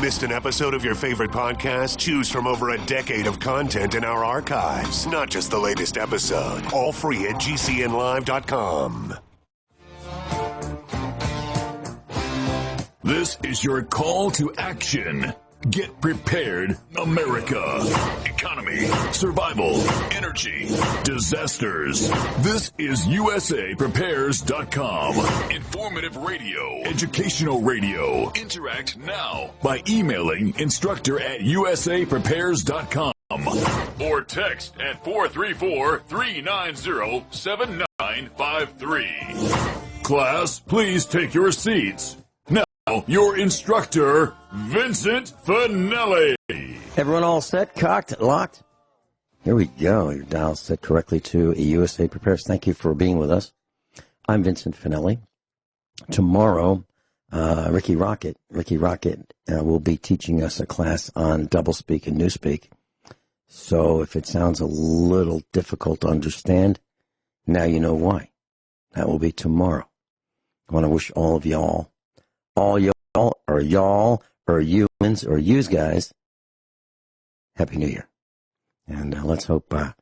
Missed an episode of your favorite podcast? Choose from over a decade of content in our archives, not just the latest episode. All free at GCNlive.com. This is your call to action. Get prepared, America. Economy, survival, energy, disasters. This is USAPrepares.com. Informative radio, educational radio. Interact now by emailing instructor@USAPrepares.com or text at 434-390-7953. Class, please take your seats. Your instructor, Vincent Finelli. Everyone all set, cocked, locked? Here we go. Your dial set correctly to USA Prepares. Thank you for being with us. I'm Vincent Finelli. Tomorrow, Ricky Rocket will be teaching us a class on doublespeak and newspeak. So if it sounds a little difficult to understand, now you know why. That will be tomorrow. I want to wish all of y'all, or y'all, or humans, or yous guys, Happy New Year. And let's hope it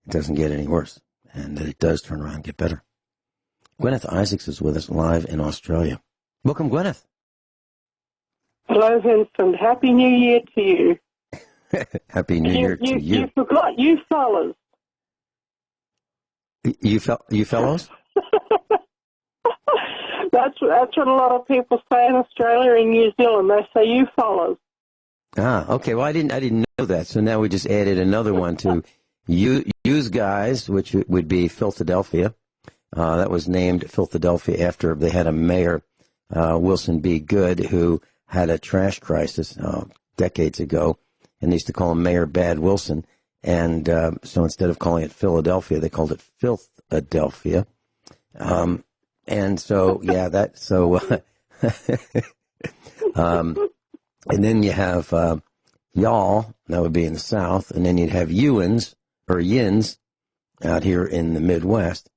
doesn't get any worse, and that it does turn around and get better. Guineith Isaacs is with us live in Australia. Welcome, Guineith. Hello, Vincent. Happy New Year to you. Happy New Year to you. You forgot you fellas. You fellows? That's what a lot of people say in Australia and New Zealand. They say you fellas. Ah, okay. Well, I didn't know that. So now we just added another one to use guys, which would be Philadelphia. That was named Philadelphia after they had a mayor, Wilson B. Good, who had a trash crisis decades ago, and they used to call him Mayor Bad Wilson. And so instead of calling it Philadelphia, they called it Filthadelphia. And so, yeah, and then you have y'all, that would be in the South, and then you'd have youans, or yins, out here in the Midwest,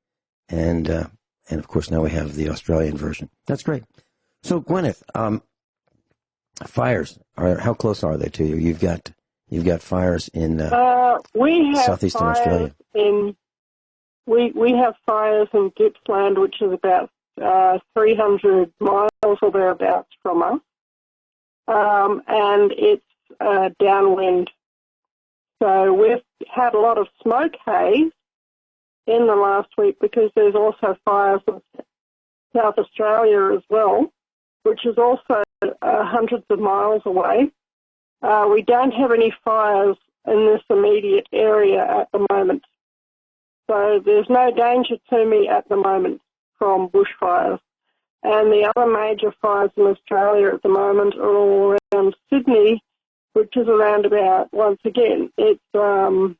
and of course now we have the Australian version. That's great. So, Guineith, fires, how close are they to you? You've got fires in we have southeastern Australia. We have fires in Gippsland, which is about 300 miles or thereabouts from us, and it's downwind. So we've had a lot of smoke haze in the last week because there's also fires in South Australia as well, which is also hundreds of miles away. We don't have any fires in this immediate area at the moment. So there's no danger to me at the moment from bushfires. And the other major fires in Australia at the moment are all around Sydney, which is around about, once again, it's, probably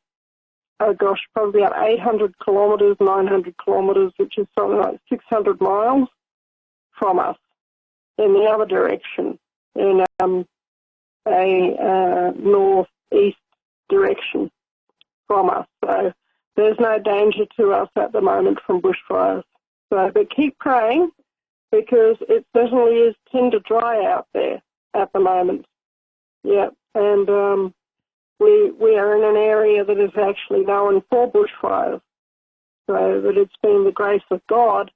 about 800 kilometres, 900 kilometres, which is something like 600 miles from us in the other direction, in a northeast direction from us. So there's no danger to us at the moment from bushfires. So, but keep praying, because it certainly is tinder dry out there at the moment. Yeah, and we are in an area that is actually known for bushfires. So that it's been the grace of God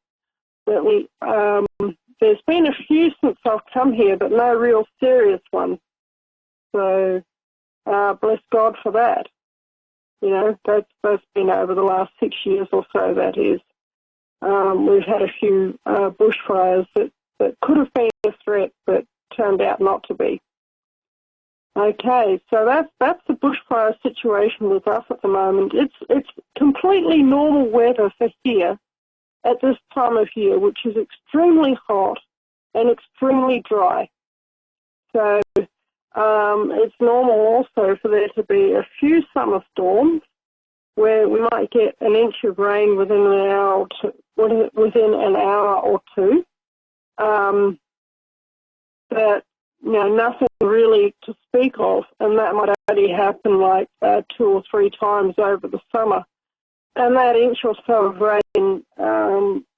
that we. There's been a few since I've come here, but no real serious ones. So bless God for that. You know, that's been over the last 6 years or so, that is. We've had a few bushfires that could have been a threat, but turned out not to be. Okay, so that's the bushfire situation with us at the moment. It's completely normal weather for here at this time of year, which is extremely hot and extremely dry. So it's normal also for there to be a few summer storms where we might get an inch of rain within an hour or two. But, you know, nothing really to speak of, and that might only happen like 2 or 3 times over the summer. And that inch or so of rain,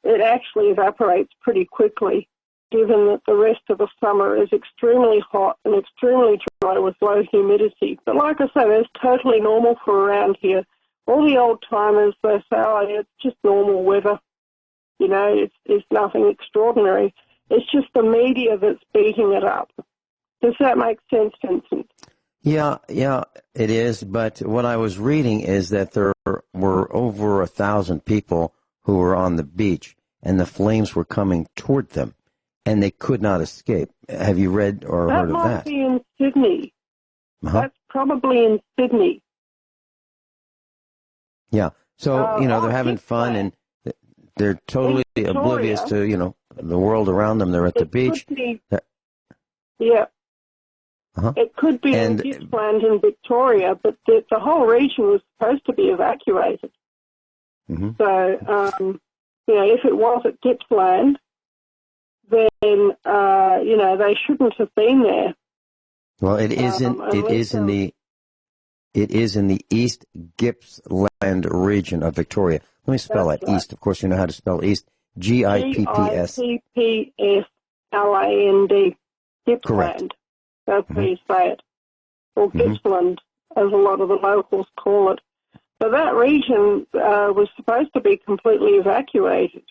it actually evaporates pretty quickly. given that the rest of the summer is extremely hot and extremely dry with low humidity. But like I say, that's totally normal for around here. All the old timers, they say, oh, it's just normal weather. You know, it's nothing extraordinary. It's just the media that's beating it up. Does that make sense, Vincent? Yeah, it is. But what I was reading is that there were over 1,000 people who were on the beach, and the flames were coming toward them, and they could not escape. Have you read or heard of that? That might be in Sydney. Uh-huh. That's probably in Sydney. Yeah. So, they're having fun, and they're totally oblivious to, the world around them. They're at the beach. Yeah. Uh-huh. It could be in Gippsland in Victoria, but the whole region was supposed to be evacuated. Mm-hmm. So, if it was at Gippsland, then, they shouldn't have been there. Well, it is in the East Gippsland region of Victoria. Let me spell that. Right. East. Of course, you know how to spell East. Gipps. Gippsland. Gippsland. Correct. That's how you say it. Or Gippsland, as a lot of the locals call it. So that region was supposed to be completely evacuated.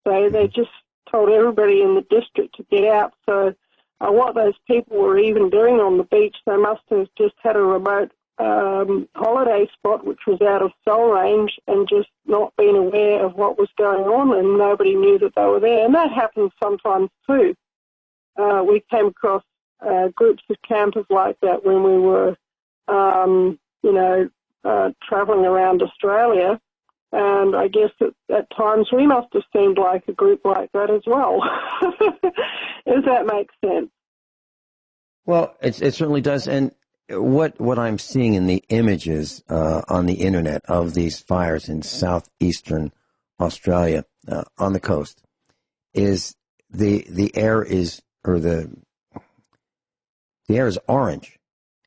So they just told everybody in the district to get out. So what those people were even doing on the beach, they must have just had a remote holiday spot which was out of cell range and just not been aware of what was going on, and nobody knew that they were there. And that happens sometimes too. We came across groups of campers like that when we were, traveling around Australia. And I guess at times we must have seemed like a group like that as well. Does that make sense? Well, it certainly does. And what I'm seeing in the images on the internet of these fires in southeastern Australia on the coast is the air is orange,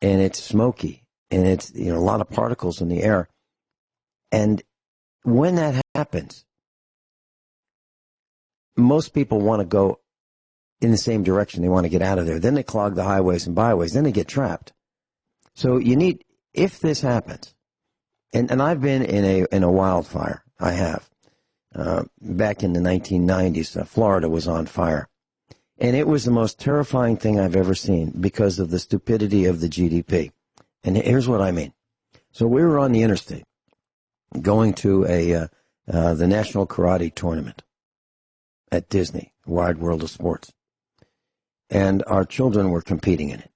and it's smoky, and it's a lot of particles in the air. And when that happens, most people want to go in the same direction. They want to get out of there. Then they clog the highways and byways. Then they get trapped. So if this happens, and I've been in a wildfire. I have. Back in the 1990s, Florida was on fire. And it was the most terrifying thing I've ever seen because of the stupidity of the GDP. And here's what I mean. So we were on the interstate going to the National Karate Tournament at Disney, Wide World of Sports. And our children were competing in it.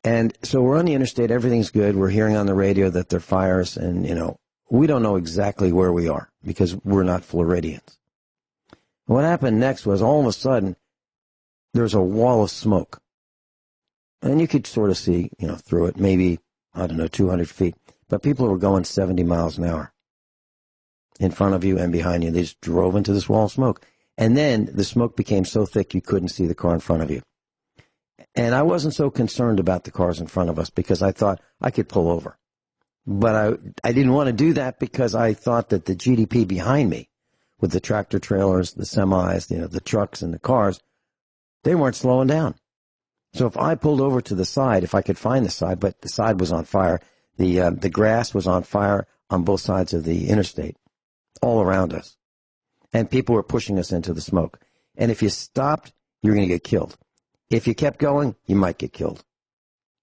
And so we're on the interstate, everything's good. We're hearing on the radio that there are fires, and, we don't know exactly where we are because we're not Floridians. What happened next was all of a sudden there's a wall of smoke. And you could sort of see, through it, maybe, 200 feet. But people were going 70 miles an hour in front of you and behind you. They just drove into this wall of smoke. And then the smoke became so thick you couldn't see the car in front of you. And I wasn't so concerned about the cars in front of us because I thought I could pull over. But I didn't want to do that because I thought that the GDP behind me, with the tractor trailers, the semis, the trucks and the cars, they weren't slowing down. So if I pulled over to the side, if I could find the side, but the side was on fire, the grass was on fire on both sides of the interstate, all around us. And people were pushing us into the smoke. And if you stopped, you're going to get killed. If you kept going, you might get killed.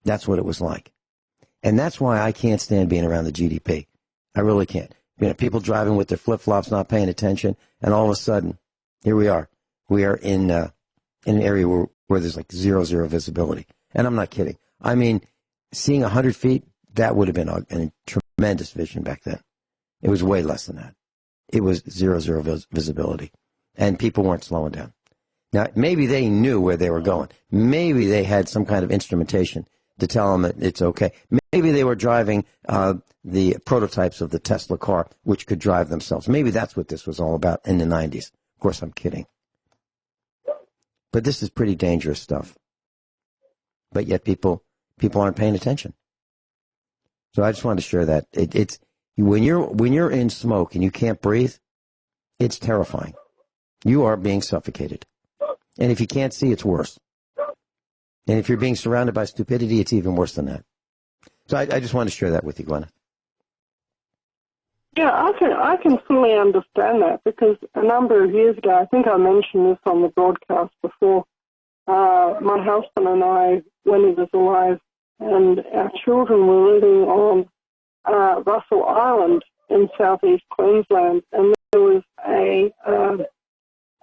That's what it was like. And that's why I can't stand being around the GDP. I really can't. People driving with their flip-flops, not paying attention, and all of a sudden, here we are. We are in an area where there's like zero visibility. And I'm not kidding. I mean, seeing 100 feet, that would have been a tremendous vision back then. It was way less than that. It was zero visibility. And people weren't slowing down. Now, maybe they knew where they were going. Maybe they had some kind of instrumentation to tell them that it's okay. Maybe they were driving the prototypes of the Tesla car, which could drive themselves. Maybe that's what this was all about in the 90s. Of course, I'm kidding. But this is pretty dangerous stuff. But yet people aren't paying attention. So I just wanted to share that. It's when you're in smoke and you can't breathe, it's terrifying. You are being suffocated. And if you can't see, it's worse. And if you're being surrounded by stupidity, it's even worse than that. So I just want to share that with you, Guineith. Yeah, I can fully understand that, because a number of years ago, I think I mentioned this on the broadcast before, my husband and I, when he was alive, and our children were living on Russell Island in southeast Queensland, and there was a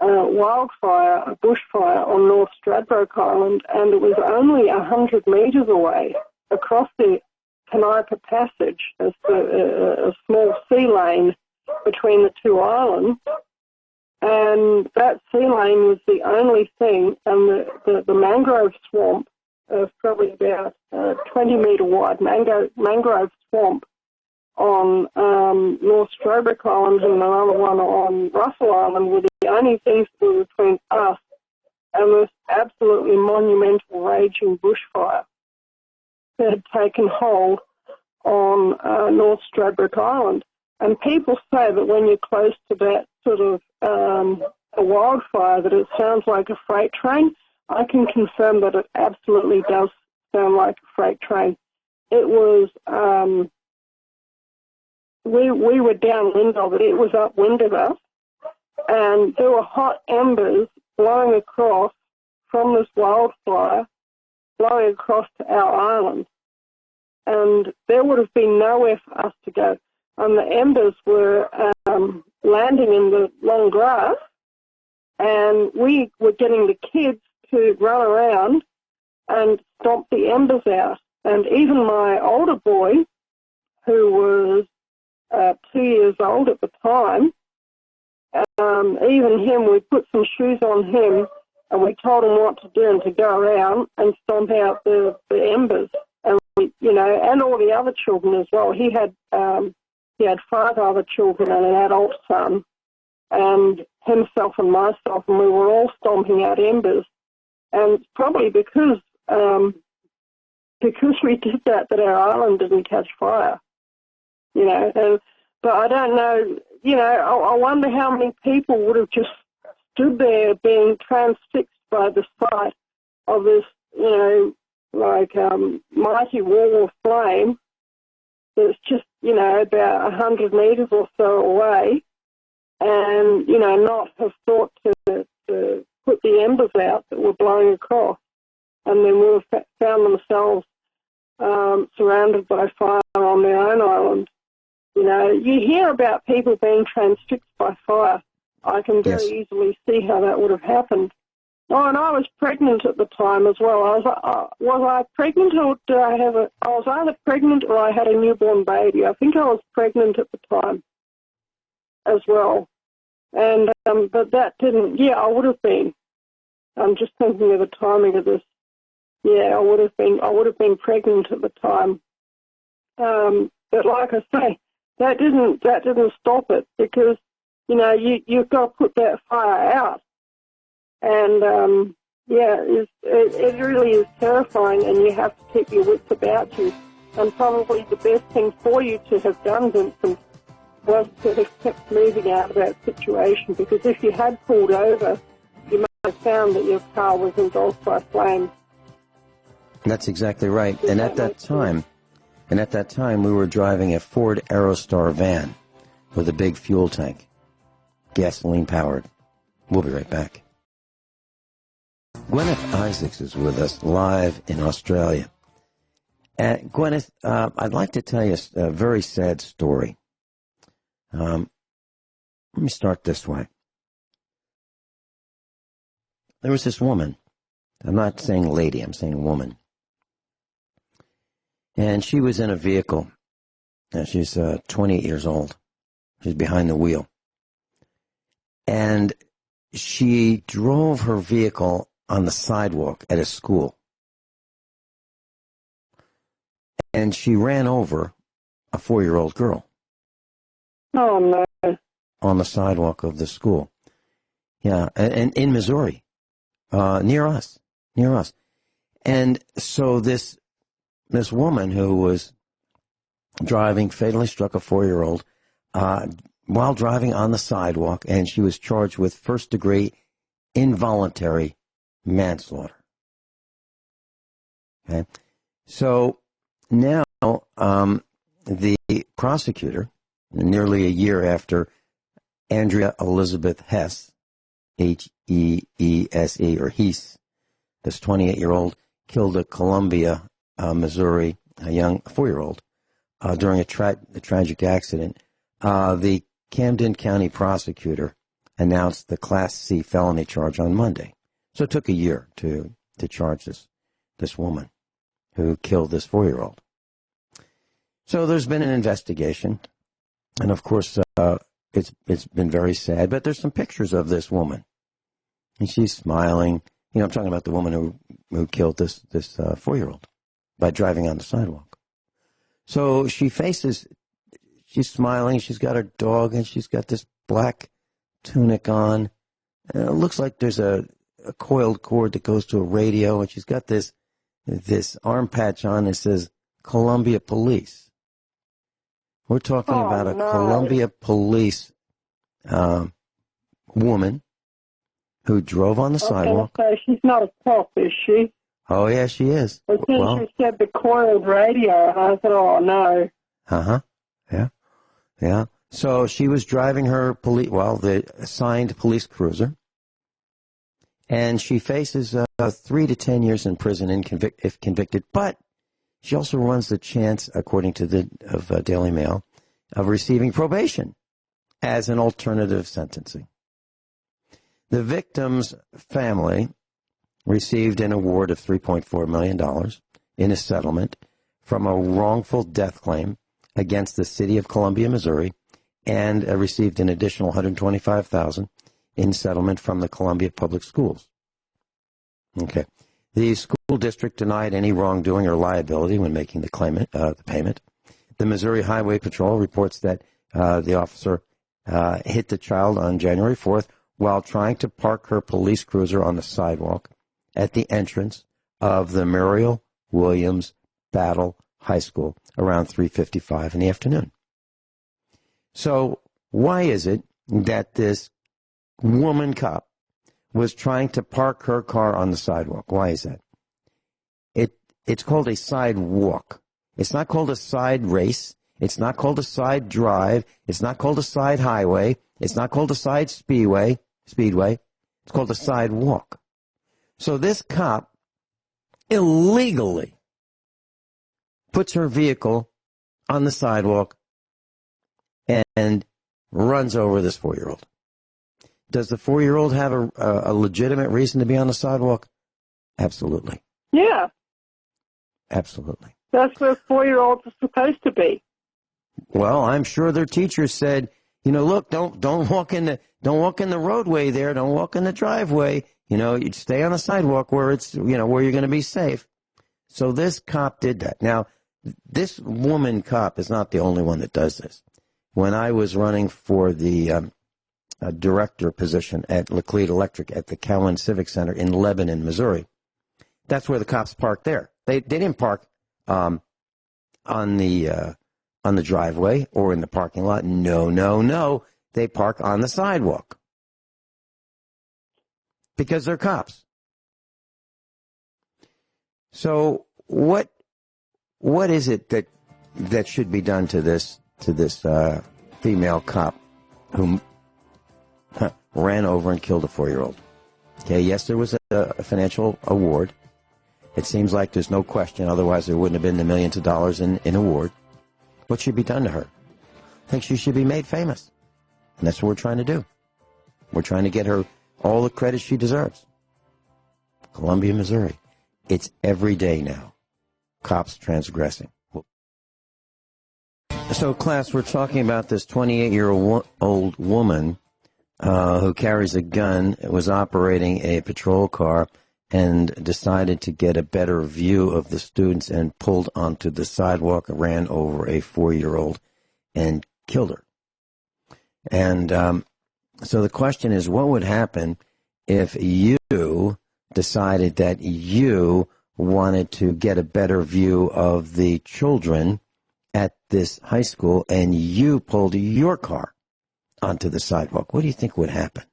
wildfire, a bushfire on North Stradbroke Island, and it was only 100 metres away across the Guineith Passage, as a small sea lane between the two islands. And that sea lane was the only thing, and the mangrove swamp, probably about 20 metre wide mangrove swamp on North Stradbroke Island and another one on Russell Island were the only things that were between us and this absolutely monumental raging bushfire that had taken hold on North Stradbroke Island. And people say that when you're close to that sort of a wildfire, that it sounds like a freight train. I can confirm that it absolutely does sound like a freight train. It was, we were downwind of it. It was upwind of us, and there were hot embers blowing across from this wildfire, blowing across to our island. And there would have been nowhere for us to go. And the embers were landing in the long grass, and we were getting the kids to run around and stomp the embers out. And even my older boy, who was 2 years old at the time, even him, we put some shoes on him, and we told him what to do and to go around and stomp out the embers. And and all the other children as well. He had 5 other children and an adult son, and himself and myself, and we were all stomping out embers. And it's probably because we did that our island didn't catch fire, but I don't know, I wonder how many people would have just stood there being transfixed by the sight of this, mighty wall of flame that's just, about 100 metres or so away, and, not have thought to put the embers out that were blowing across, and then would have found themselves surrounded by fire on their own island. You hear about people being transfixed by fire. I can very easily see how that would have happened. Oh, and I was pregnant at the time as well. Was I pregnant, or did I have I was either pregnant or I had a newborn baby. I think I was pregnant at the time as well. And but that didn't. Yeah, I would have been. I'm just thinking of the timing of this. Yeah, I would have been pregnant at the time. But like I say, that didn't stop it, because you've got to put that fire out. And, it really is terrifying, and you have to keep your wits about you. And probably the best thing for you to have done, Vincent, was to have kept moving out of that situation, because if you had pulled over, you might have found that your car was engulfed by flames. That's exactly right. And at that time, we were driving a Ford Aerostar van with a big fuel tank, gasoline powered. We'll be right back. Guineith Isaacs is with us live in Australia. Guineith, I'd like to tell you a very sad story. Let me start this way. There was this woman. I'm not saying lady, I'm saying woman. And she was in a vehicle. She's 28 years old. She's behind the wheel. And she drove her vehicle on the sidewalk at a school. And she ran over a 4-year-old girl. Oh, no. On the sidewalk of the school. Yeah, and in Missouri, near us. And so this woman who was driving fatally struck a 4-year-old while driving on the sidewalk, and she was charged with first-degree involuntary manslaughter. Okay? So now the prosecutor, nearly a year after Andrea Elizabeth Hess, Heese, or Heese, this 28-year-old, killed a Columbia, Missouri, a young 4-year-old, during a tragic accident. The Camden County prosecutor announced the Class C felony charge on Monday. So it took a year to charge this woman who killed this 4-year-old. So there's been an investigation, and of course it's been very sad. But there's some pictures of this woman, and she's smiling. You know, I'm talking about the woman who killed this 4-year-old by driving on the sidewalk. So she's smiling. She's got her dog, and she's got this black tunic on. And it looks like there's a coiled cord that goes to a radio, and she's got this arm patch on that says Columbia Police. We're talking about a Columbia Police woman who drove on the sidewalk. So she's not a cop, is she? Oh, yeah, she is. Well, she said the coiled radio, and I said, oh, no. Uh-huh. Yeah. So she was driving her the assigned police cruiser, and she faces 3 to 10 years in prison if convicted, but she also runs the chance, according to the Daily Mail, of receiving probation as an alternative sentencing. The victim's family received an award of $3.4 million in a settlement from a wrongful death claim against the city of Columbia, Missouri, and received an additional $125,000 in settlement from the Columbia Public Schools. Okay. The school district denied any wrongdoing or liability when making the payment. The Missouri Highway Patrol reports that the officer hit the child on January 4th while trying to park her police cruiser on the sidewalk at the entrance of the Muriel Williams Battle High School around 3:55 in the afternoon. So why is it that this woman cop was trying to park her car on the sidewalk? Why is that? It's called a sidewalk. It's not called a side race. It's not called a side drive. It's not called a side highway. It's not called a side speedway. It's called a sidewalk. So this cop illegally puts her vehicle on the sidewalk and runs over this 4-year-old. Does the 4-year-old have a legitimate reason to be on the sidewalk? Absolutely. Yeah. Absolutely. That's where 4-year-olds are supposed to be. Well, I'm sure their teachers said, look, don't walk in the roadway there, don't walk in the driveway. You stay on the sidewalk where it's where you're going to be safe. So this cop did that. Now, this woman cop is not the only one that does this. When I was running for the director position at Laclede Electric at the Cowan Civic Center in Lebanon, Missouri, that's where the cops parked there. They didn't park on the driveway or in the parking lot. No. They park on the sidewalk because they're cops. So what is it that should be done to this female cop who ran over and killed a 4-year-old? Okay, yes, there was a financial award. It seems like there's no question, otherwise there wouldn't have been the millions of dollars in award. What should be done to her? I think she should be made famous. And that's what we're trying to do. We're trying to get her all the credit she deserves. Columbia, Missouri. It's every day now. Cops transgressing. So, class, we're talking about this 28-year-old woman who carries a gun, was operating a patrol car, and decided to get a better view of the students and pulled onto the sidewalk, ran over a 4-year-old, and killed her. And so the question is, what would happen if you decided that you wanted to get a better view of the children at this high school and you pulled your car onto the sidewalk? What do you think would happen?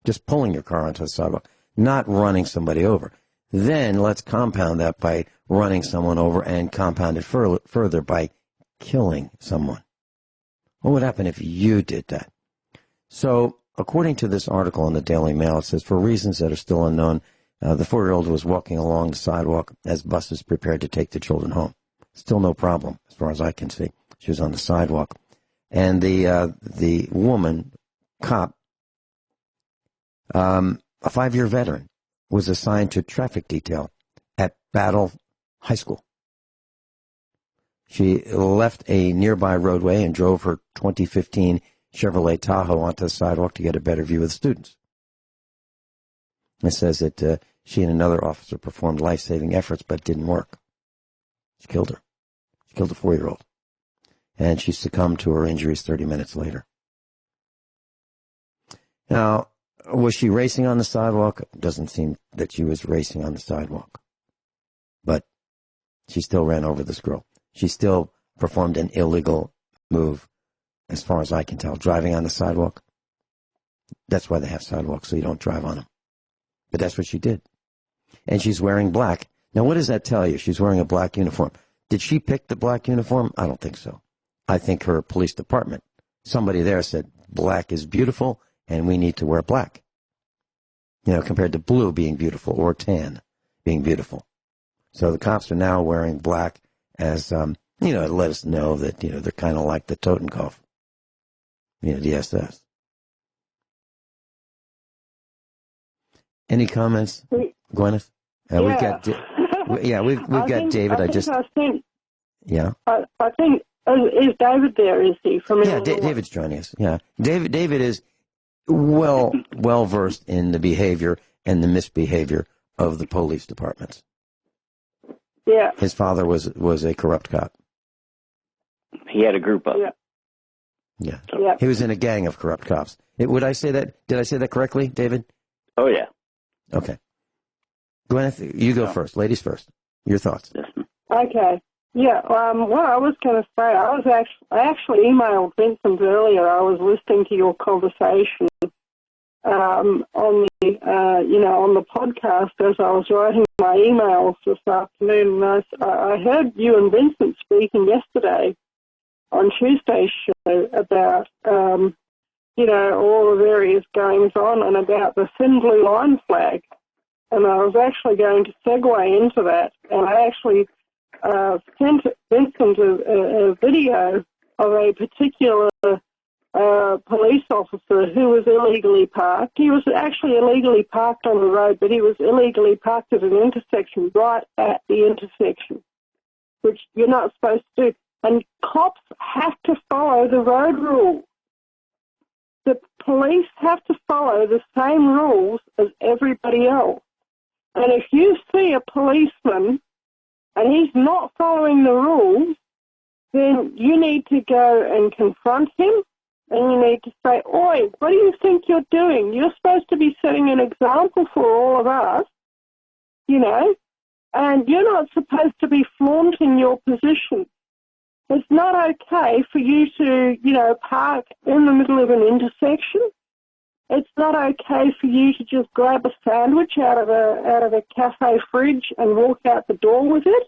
Just pulling your car onto the sidewalk. not running somebody over. Then let's compound that by running someone over and compound it further by killing someone. What would happen if you did that? So, according to this article in the Daily Mail, it says, for reasons that are still unknown, the 4-year-old was walking along the sidewalk as buses prepared to take the children home. Still no problem, as far as I can see. She was on the sidewalk. And the woman, cop, a 5-year veteran, was assigned to traffic detail at Battle High School. She left a nearby roadway and drove her 2015 Chevrolet Tahoe onto the sidewalk to get a better view of the students. It says that she and another officer performed life-saving efforts, but it didn't work. She killed her. She killed a 4-year-old. And she succumbed to her injuries 30 minutes later. Now, was she racing on the sidewalk? It doesn't seem that she was racing on the sidewalk. But she still ran over this girl. She still performed an illegal move, as far as I can tell, driving on the sidewalk. That's why they have sidewalks, so you don't drive on them. But that's what she did. And she's wearing black. Now, what does that tell you? She's wearing a black uniform. Did she pick the black uniform? I don't think so. I think her police department, somebody there said, black is beautiful, and we need to wear black. You know, compared to blue being beautiful or tan being beautiful. So the cops are now wearing black as, to let us know that, they're kind of like the Totenkopf, the SS. Any comments, Guineith? Yeah. We've got David. I think, is David there, is he? From David's joining us. Yeah. David is well versed in the behavior and the misbehavior of the police departments. Yeah. His father was a corrupt cop. He had a group of. Yeah. Yeah. He was in a gang of corrupt cops. Would I say that? Did I say that correctly, David? Oh, yeah. Okay. Guineith, you go first. Ladies first. Your thoughts. Okay. Yeah. What I was going to say, I actually emailed Vincent earlier. I was listening to your conversation on the podcast as I was writing my emails this afternoon. And I heard you and Vincent speaking yesterday on Tuesday's show about all the various goings on and about the thin blue line flag. And I was actually going to segue into that, and I actually sent Vincent a video of a particular police officer who was illegally parked. He was actually illegally parked on the road, but he was illegally parked at an intersection, right at the intersection, which you're not supposed to do. And cops have to follow the road rules. The police have to follow the same rules as everybody else. And if you see a policeman and he's not following the rules, then you need to go and confront him, and you need to say, "Oi, what do you think you're doing? You're supposed to be setting an example for all of us, and you're not supposed to be flaunting your position. It's not okay for you to, park in the middle of an intersection. It's not okay for you to just grab a sandwich out of a cafe fridge and walk out the door with it.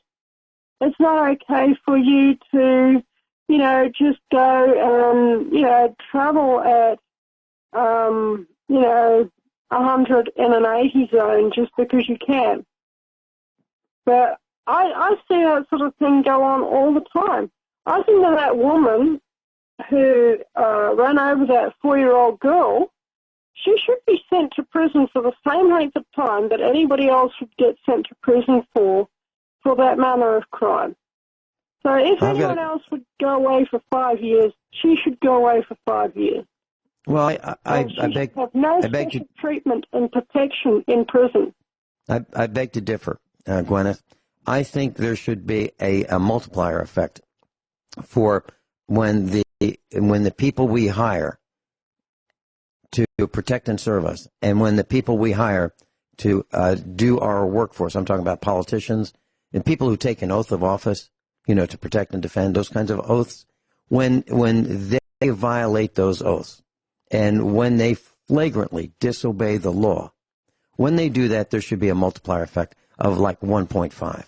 It's not okay for you to, just go, travel at, 100 in an 80 zone just because you can." But I see that sort of thing go on all the time. I think that woman who ran over that 4-year-old girl, she should be sent to prison for the same length of time that anybody else would get sent to prison for that manner of crime. So if anyone else would go away for 5 years, she should go away for 5 years. Well, I beg have no special treatment and protection in prison. I beg to differ, Guineith. I think there should be a multiplier effect for when the people we hire to protect and serve us, and when the people we hire to do our workforce, I'm talking about politicians and people who take an oath of office, to protect and defend, those kinds of oaths, when they violate those oaths, and when they flagrantly disobey the law, when they do that, there should be a multiplier effect of like 1.5.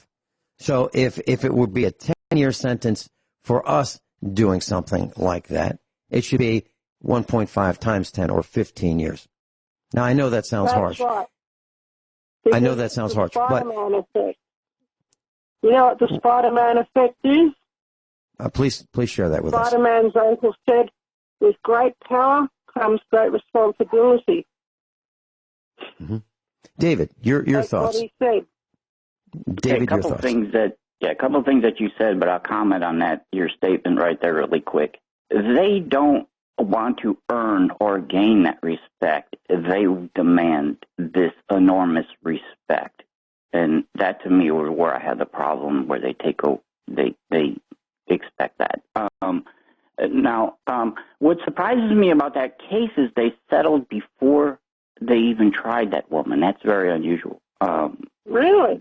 So if it would be a 10-year sentence for us doing something like that, it should be 1.5 times 10 or 15 years. Now, I know that sounds harsh. Right. I know that sounds harsh, but Spider-Man effect. You know what the Spider-Man effect is? please share that with us. Spider-Man's uncle said, with great power comes great responsibility. Mm-hmm. David, your That's thoughts. what he said. David, a your couple thoughts. a couple of things that you said, but I'll comment on that, your statement right there really quick. They don't want to earn or gain that respect. They demand this enormous respect. And that to me was where I had the problem, where they expect that. Now, what surprises me about that case is they settled before they even tried that woman. That's very unusual. Really?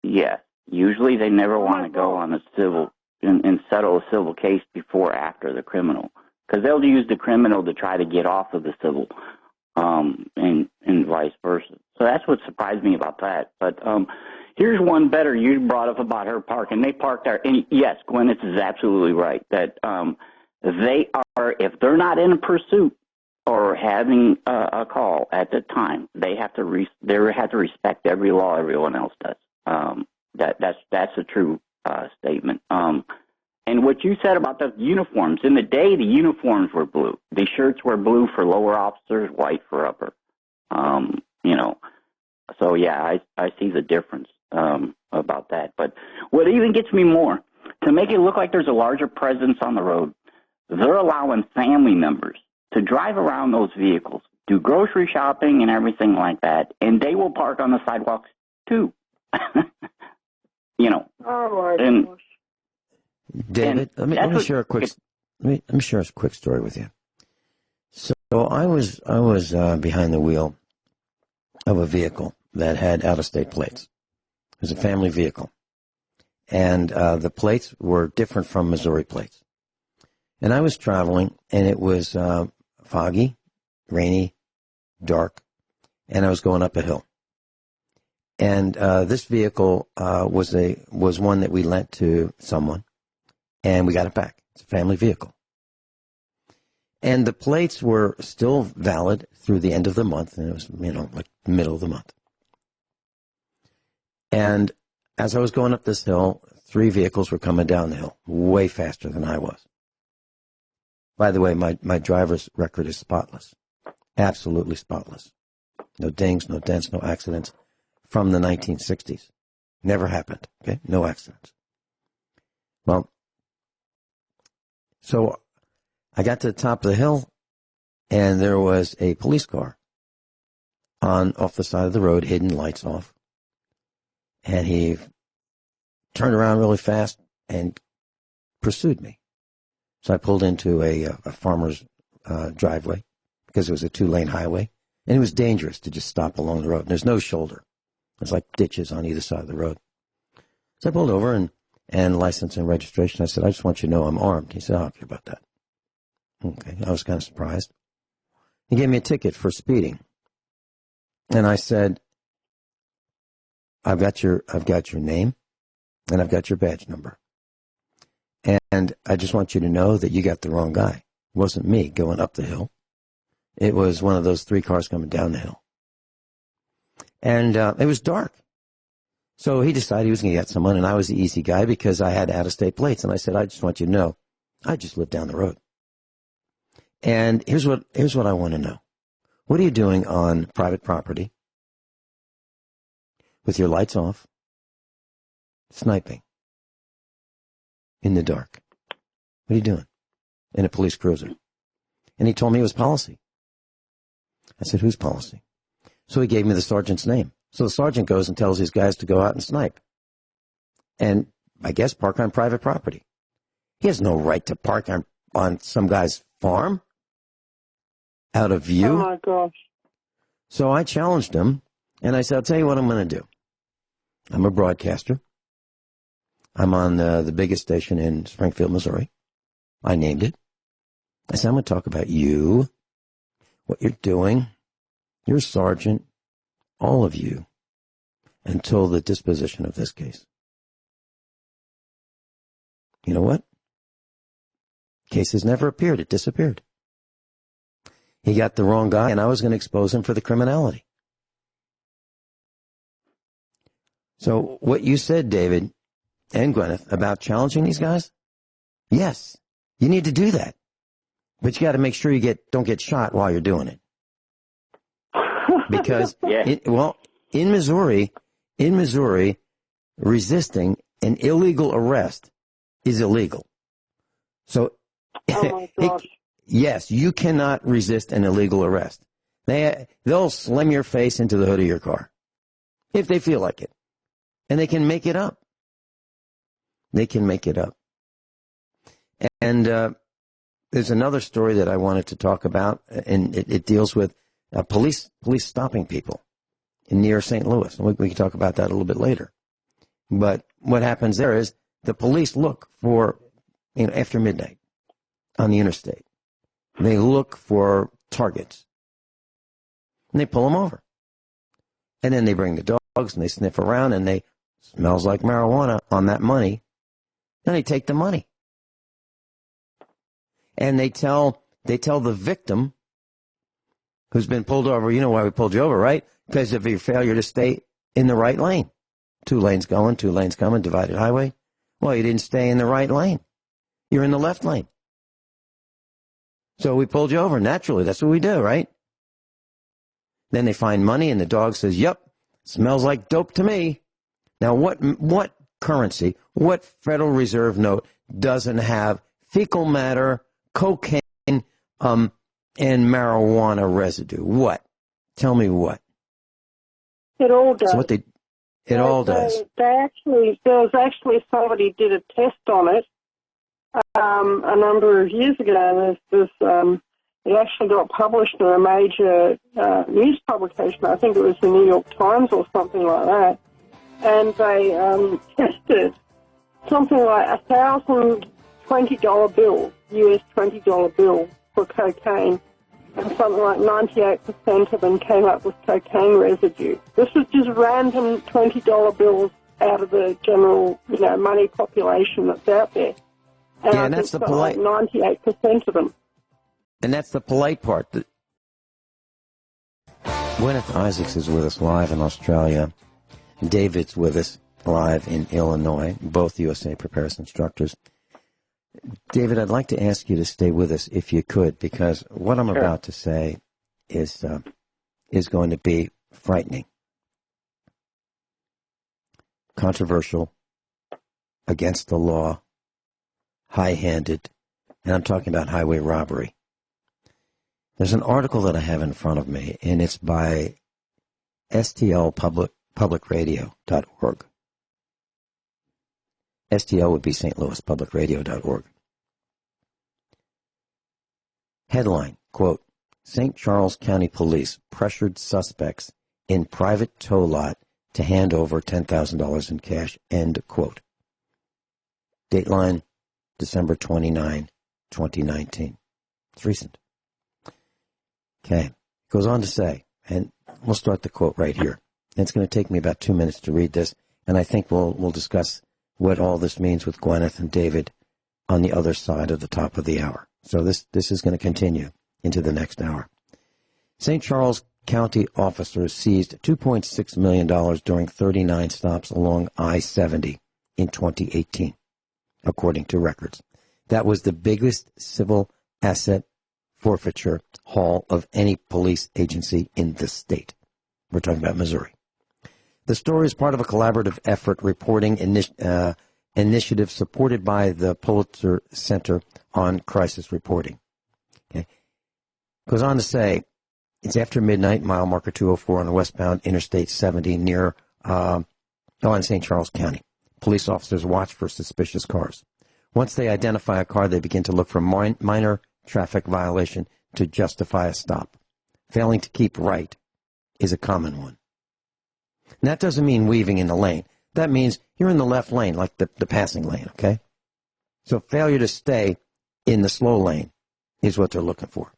Yeah. Usually they never want to go on a civil and settle a civil case before or after the criminal, because they'll use the criminal to try to get off of the civil, and vice versa. So that's what surprised me about that. But here's one better. You brought up about her parking. They parked there. And yes, Guineith is absolutely right that they are, if they're not in a pursuit or having a call at the time, they have to respect every law everyone else does. That's a true statement. And what you said about the uniforms, in the day the uniforms were blue. The shirts were blue for lower officers, white for upper. So yeah, I see the difference about that. But what even gets me more, to make it look like there's a larger presence on the road, they're allowing family members to drive around those vehicles, do grocery shopping and everything like that, and they will park on the sidewalks too. Oh my gosh. David, let me share a quick story with you. So I was behind the wheel of a vehicle that had out-of-state plates. It was a family vehicle, and the plates were different from Missouri plates. And I was traveling, and it was foggy, rainy, dark, and I was going up a hill. And this vehicle was one that we lent to someone, and we got it back. It's a family vehicle. And the plates were still valid through the end of the month, and it was, like the middle of the month. And as I was going up this hill, 3 vehicles were coming down the hill, way faster than I was. By the way, my driver's record is spotless, absolutely spotless. No dings, no dents, no accidents. From the 1960s. Never happened, okay? No accidents. Well, so I got to the top of the hill, and there was a police car off the side of the road, hidden, lights off. And he turned around really fast and pursued me. So I pulled into a farmer's driveway because it was a 2-lane highway, and it was dangerous to just stop along the road. There's no shoulder. There's like ditches on either side of the road. So I pulled over and license and registration. I said, I just want you to know I'm armed. He said, I don't care about that. Okay. I was kind of surprised. He gave me a ticket for speeding. And I said, I've got your name and I've got your badge number. And I just want you to know that you got the wrong guy. It wasn't me going up the hill. It was one of those 3 cars coming down the hill. And it was dark. So he decided he was going to get someone, and I was the easy guy because I had out-of-state plates. And I said, I just want you to know, I just live down the road. And here's what I want to know. What are you doing on private property with your lights off, sniping in the dark? What are you doing in a police cruiser? And he told me it was policy. I said, whose policy? So he gave me the sergeant's name. So the sergeant goes and tells these guys to go out and snipe. And I guess park on private property. He has no right to park on some guy's farm out of view. Oh, my gosh. So I challenged him, and I said, I'll tell you what I'm going to do. I'm a broadcaster. I'm on the biggest station in Springfield, Missouri. I named it. I said, I'm going to talk about you, what you're doing. You're a sergeant. all of you, until the disposition of this case. You know what? Case has never appeared. It disappeared. He got the wrong guy, and I was going to expose him for the criminality. So what you said, David and Guineith, about challenging these guys, yes, you need to do that. But you got to make sure you don't get shot while you're doing it. Because, in Missouri, resisting an illegal arrest is illegal. So, oh my gosh. Yes, you cannot resist an illegal arrest. They'll slam your face into the hood of your car if they feel like it. And they can make it up. They can make it up. And there's another story that I wanted to talk about, and it deals with police stopping people near St. Louis. And we can talk about that a little bit later. But what happens there is the police look for, after midnight on the interstate. They look for targets. And they pull them over. And then they bring the dogs and they sniff around and they smells like marijuana on that money. Then they take the money. And they tell the victim who's been pulled over, you know why we pulled you over, right? Because of your failure to stay in the right lane. 2 lanes going, 2 lanes coming, divided highway. Well, you didn't stay in the right lane. You're in the left lane. So we pulled you over. Naturally, that's what we do, right? Then they find money, and the dog says, yep, smells like dope to me. Now, what currency, what Federal Reserve note doesn't have fecal matter, cocaine, and marijuana residue? What? Tell me what. It all does. So it all does. There was actually somebody did a test on it a number of years ago. It actually got published in a major news publication. I think it was the New York Times or something like that. And they tested something like 1,000 $20 bills, US $20 bills for cocaine, and something like 98% of them came up with cocaine residue. This was just random $20 bills out of the general, money population that's out there. And that's the polite. Like 98% of them. And that's the polite part. Guineith Isaacs is with us live in Australia. David's with us live in Illinois, both USA Prepares instructors. David, I'd like to ask you to stay with us if you could, because what I'm about to say is going to be frightening, controversial, against the law, high-handed, and I'm talking about highway robbery. There's an article that I have in front of me, and it's by stlpublicradio.org. STL would be St. Louis publicradio.org. Headline, quote, St. Charles County Police pressured suspects in private tow lot to hand over $10,000 in cash, end quote. Dateline, December 29, 2019. It's recent. Okay. Goes on to say, and we'll start the quote right here. And it's going to take me about 2 minutes to read this, and I think we'll discuss what all this means with Guineith and David on the other side of the top of the hour. So this is going to continue into the next hour. St. Charles County officers seized $2.6 million during 39 stops along I-70 in 2018, according to records. That was the biggest civil asset forfeiture haul of any police agency in the state. We're talking about Missouri. The story is part of a collaborative effort reporting initiative supported by the Pulitzer Center on Crisis Reporting. Okay. Goes on to say, it's after midnight, mile marker 204 on the westbound Interstate 70 near in St. Charles County. Police officers watch for suspicious cars. Once they identify a car, they begin to look for minor traffic violation to justify a stop. Failing to keep right is a common one. And that doesn't mean weaving in the lane. That means you're in the left lane, like the passing lane, okay? So failure to stay in the slow lane is what they're looking for.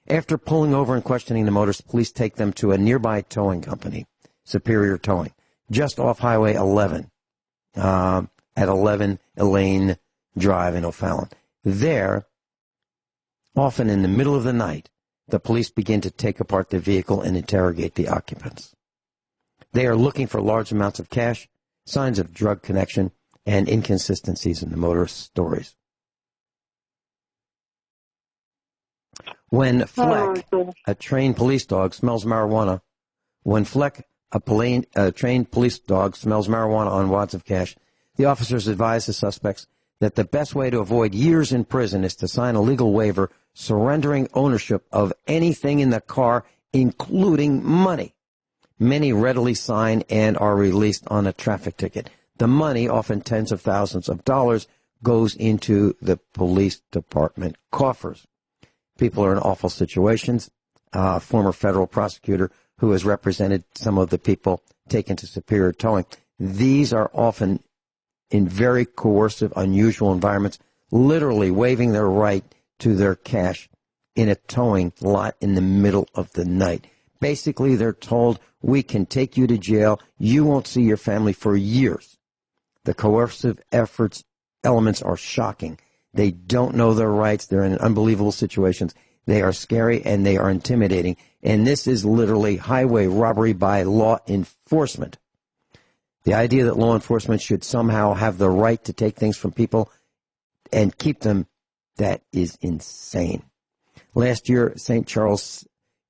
After pulling over and questioning the motorist, police take them to a nearby towing company, Superior Towing, just off Highway 11, at 11 Elaine Drive in O'Fallon. There, often in the middle of the night, the police begin to take apart the vehicle and interrogate the occupants. They are looking for large amounts of cash, signs of drug connection, and inconsistencies in the motorist's stories. When Fleck, a trained police dog, smells marijuana, a trained police dog smells marijuana on wads of cash, the officers advise the suspects that the best way to avoid years in prison is to sign a legal waiver surrendering ownership of anything in the car, including money. Many readily sign and are released on a traffic ticket. The money, often tens of thousands of dollars, goes into the police department coffers. People are in awful situations. A former federal prosecutor who has represented some of the people taken to Superior Towing. These are often in very coercive, unusual environments, literally waiving their right to their cash in a towing lot in the middle of the night. Basically, they're told, we can take you to jail. You won't see your family for years. The coercive elements are shocking. They don't know their rights. They're in unbelievable situations. They are scary and they are intimidating. And this is literally highway robbery by law enforcement. The idea that law enforcement should somehow have the right to take things from people and keep them, that is insane. Last year, St. Charles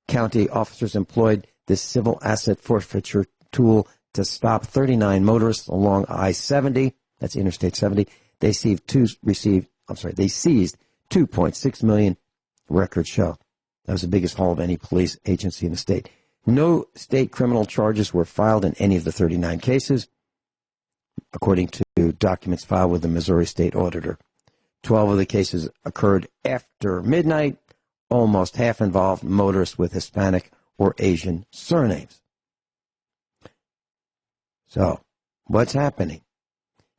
County officers employed this civil asset forfeiture tool to stop 39 motorists along I-70. That's Interstate 70. They seized 2.6 million. Record show. That was the biggest haul of any police agency in the state. No state criminal charges were filed in any of the 39 cases, according to documents filed with the Missouri State Auditor. 12 of the cases occurred after midnight. Almost half involved motorists with Hispanic or Asian surnames. So, what's happening?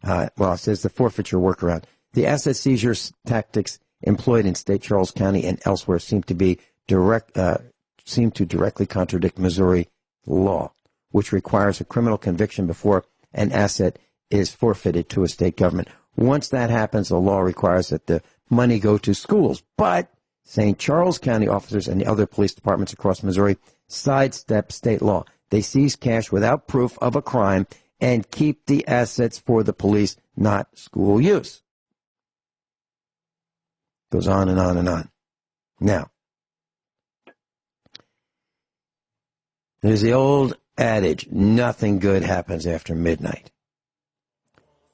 It says the forfeiture workaround. The asset seizure tactics employed in St. Charles County and elsewhere seem to directly contradict Missouri law, which requires a criminal conviction before an asset is forfeited to a state government. Once that happens, the law requires that the money go to schools. But St. Charles County officers and the other police departments across Missouri sidestep state law. They seize cash without proof of a crime and keep the assets for the police, not school use. Goes on and on and on. Now, there's the old adage, nothing good happens after midnight.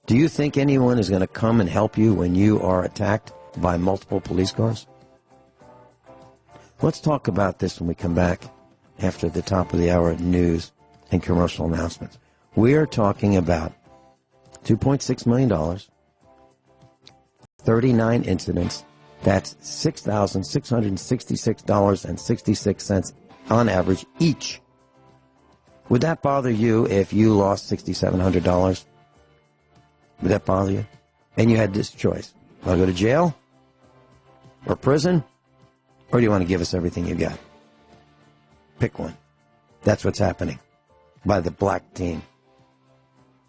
Do you think anyone is going to come and help you when you are attacked by multiple police cars? Let's talk about this when we come back after the top of the hour news and commercial announcements. We are talking about $2.6 million, 39 incidents. That's $6,666.66 on average each. Would that bother you if you lost $6,700? Would that bother you? And you had this choice. Want to go to jail? Or prison? Or do you want to give us everything you got? Pick one. That's what's happening by the black team,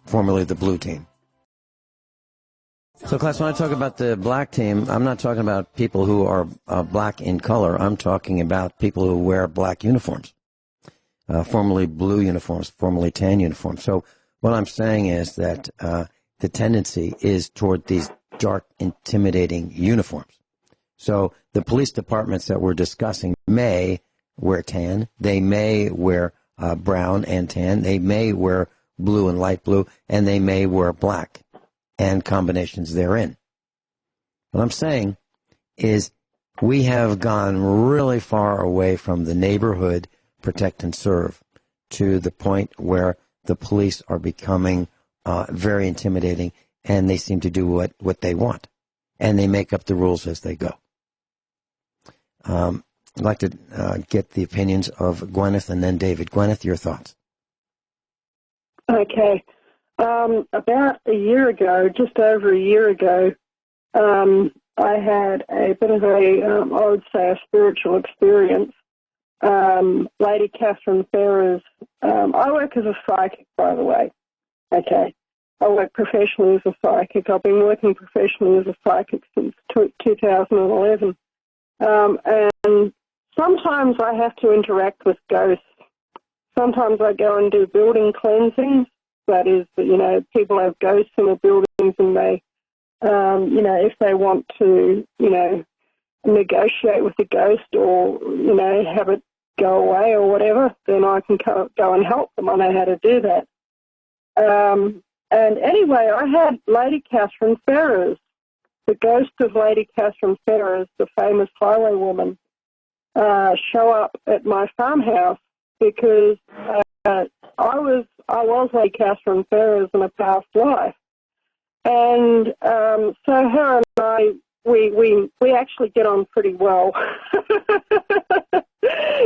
formerly the blue team. So, class, when I talk about the black team, I'm not talking about people who are black in color. I'm talking about people who wear black uniforms, formerly blue uniforms, formerly tan uniforms. So what I'm saying is that the tendency is toward these dark, intimidating uniforms. So the police departments that we're discussing may wear tan. They may wear brown and tan. They may wear blue and light blue, and they may wear black and combinations therein. What I'm saying is we have gone really far away from the neighborhood protect and serve to the point where the police are becoming very intimidating, and they seem to do what they want, and they make up the rules as they go. I'd like to get the opinions of Guineith and then David. Guineith, your thoughts? Okay. About a year ago, just over a year ago, I had a bit of a, I would say, a spiritual experience. Lady Catherine Ferrers, I work as a psychic, by the way. Okay. I work professionally as a psychic. I've been working professionally as a psychic since 2011. And sometimes I have to interact with ghosts. Sometimes I go and do building cleansings. That is, people have ghosts in the buildings and they, if they want to, negotiate with the ghost or, have it go away or whatever, then I can go and help them. I know how to do that. And anyway, I had Lady Catherine Ferrers, the ghost of Lady Catherine Ferrers, the famous highway woman, show up at my farmhouse because I was Lady Catherine Ferrers in a past life. And so her and I, we actually get on pretty well.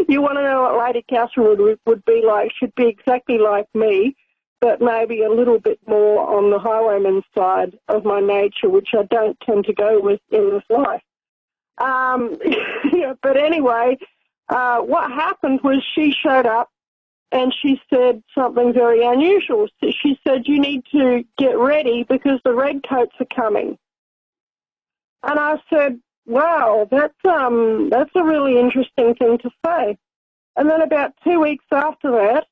You want to know what Lady Catherine would be like? She'd be exactly like me, but maybe a little bit more on the highwayman's side of my nature, which I don't tend to go with in this life. But anyway, what happened was she showed up and she said something very unusual. She said, "You need to get ready because the redcoats are coming." And I said, "Wow, that's a really interesting thing to say." And then about 2 weeks after that,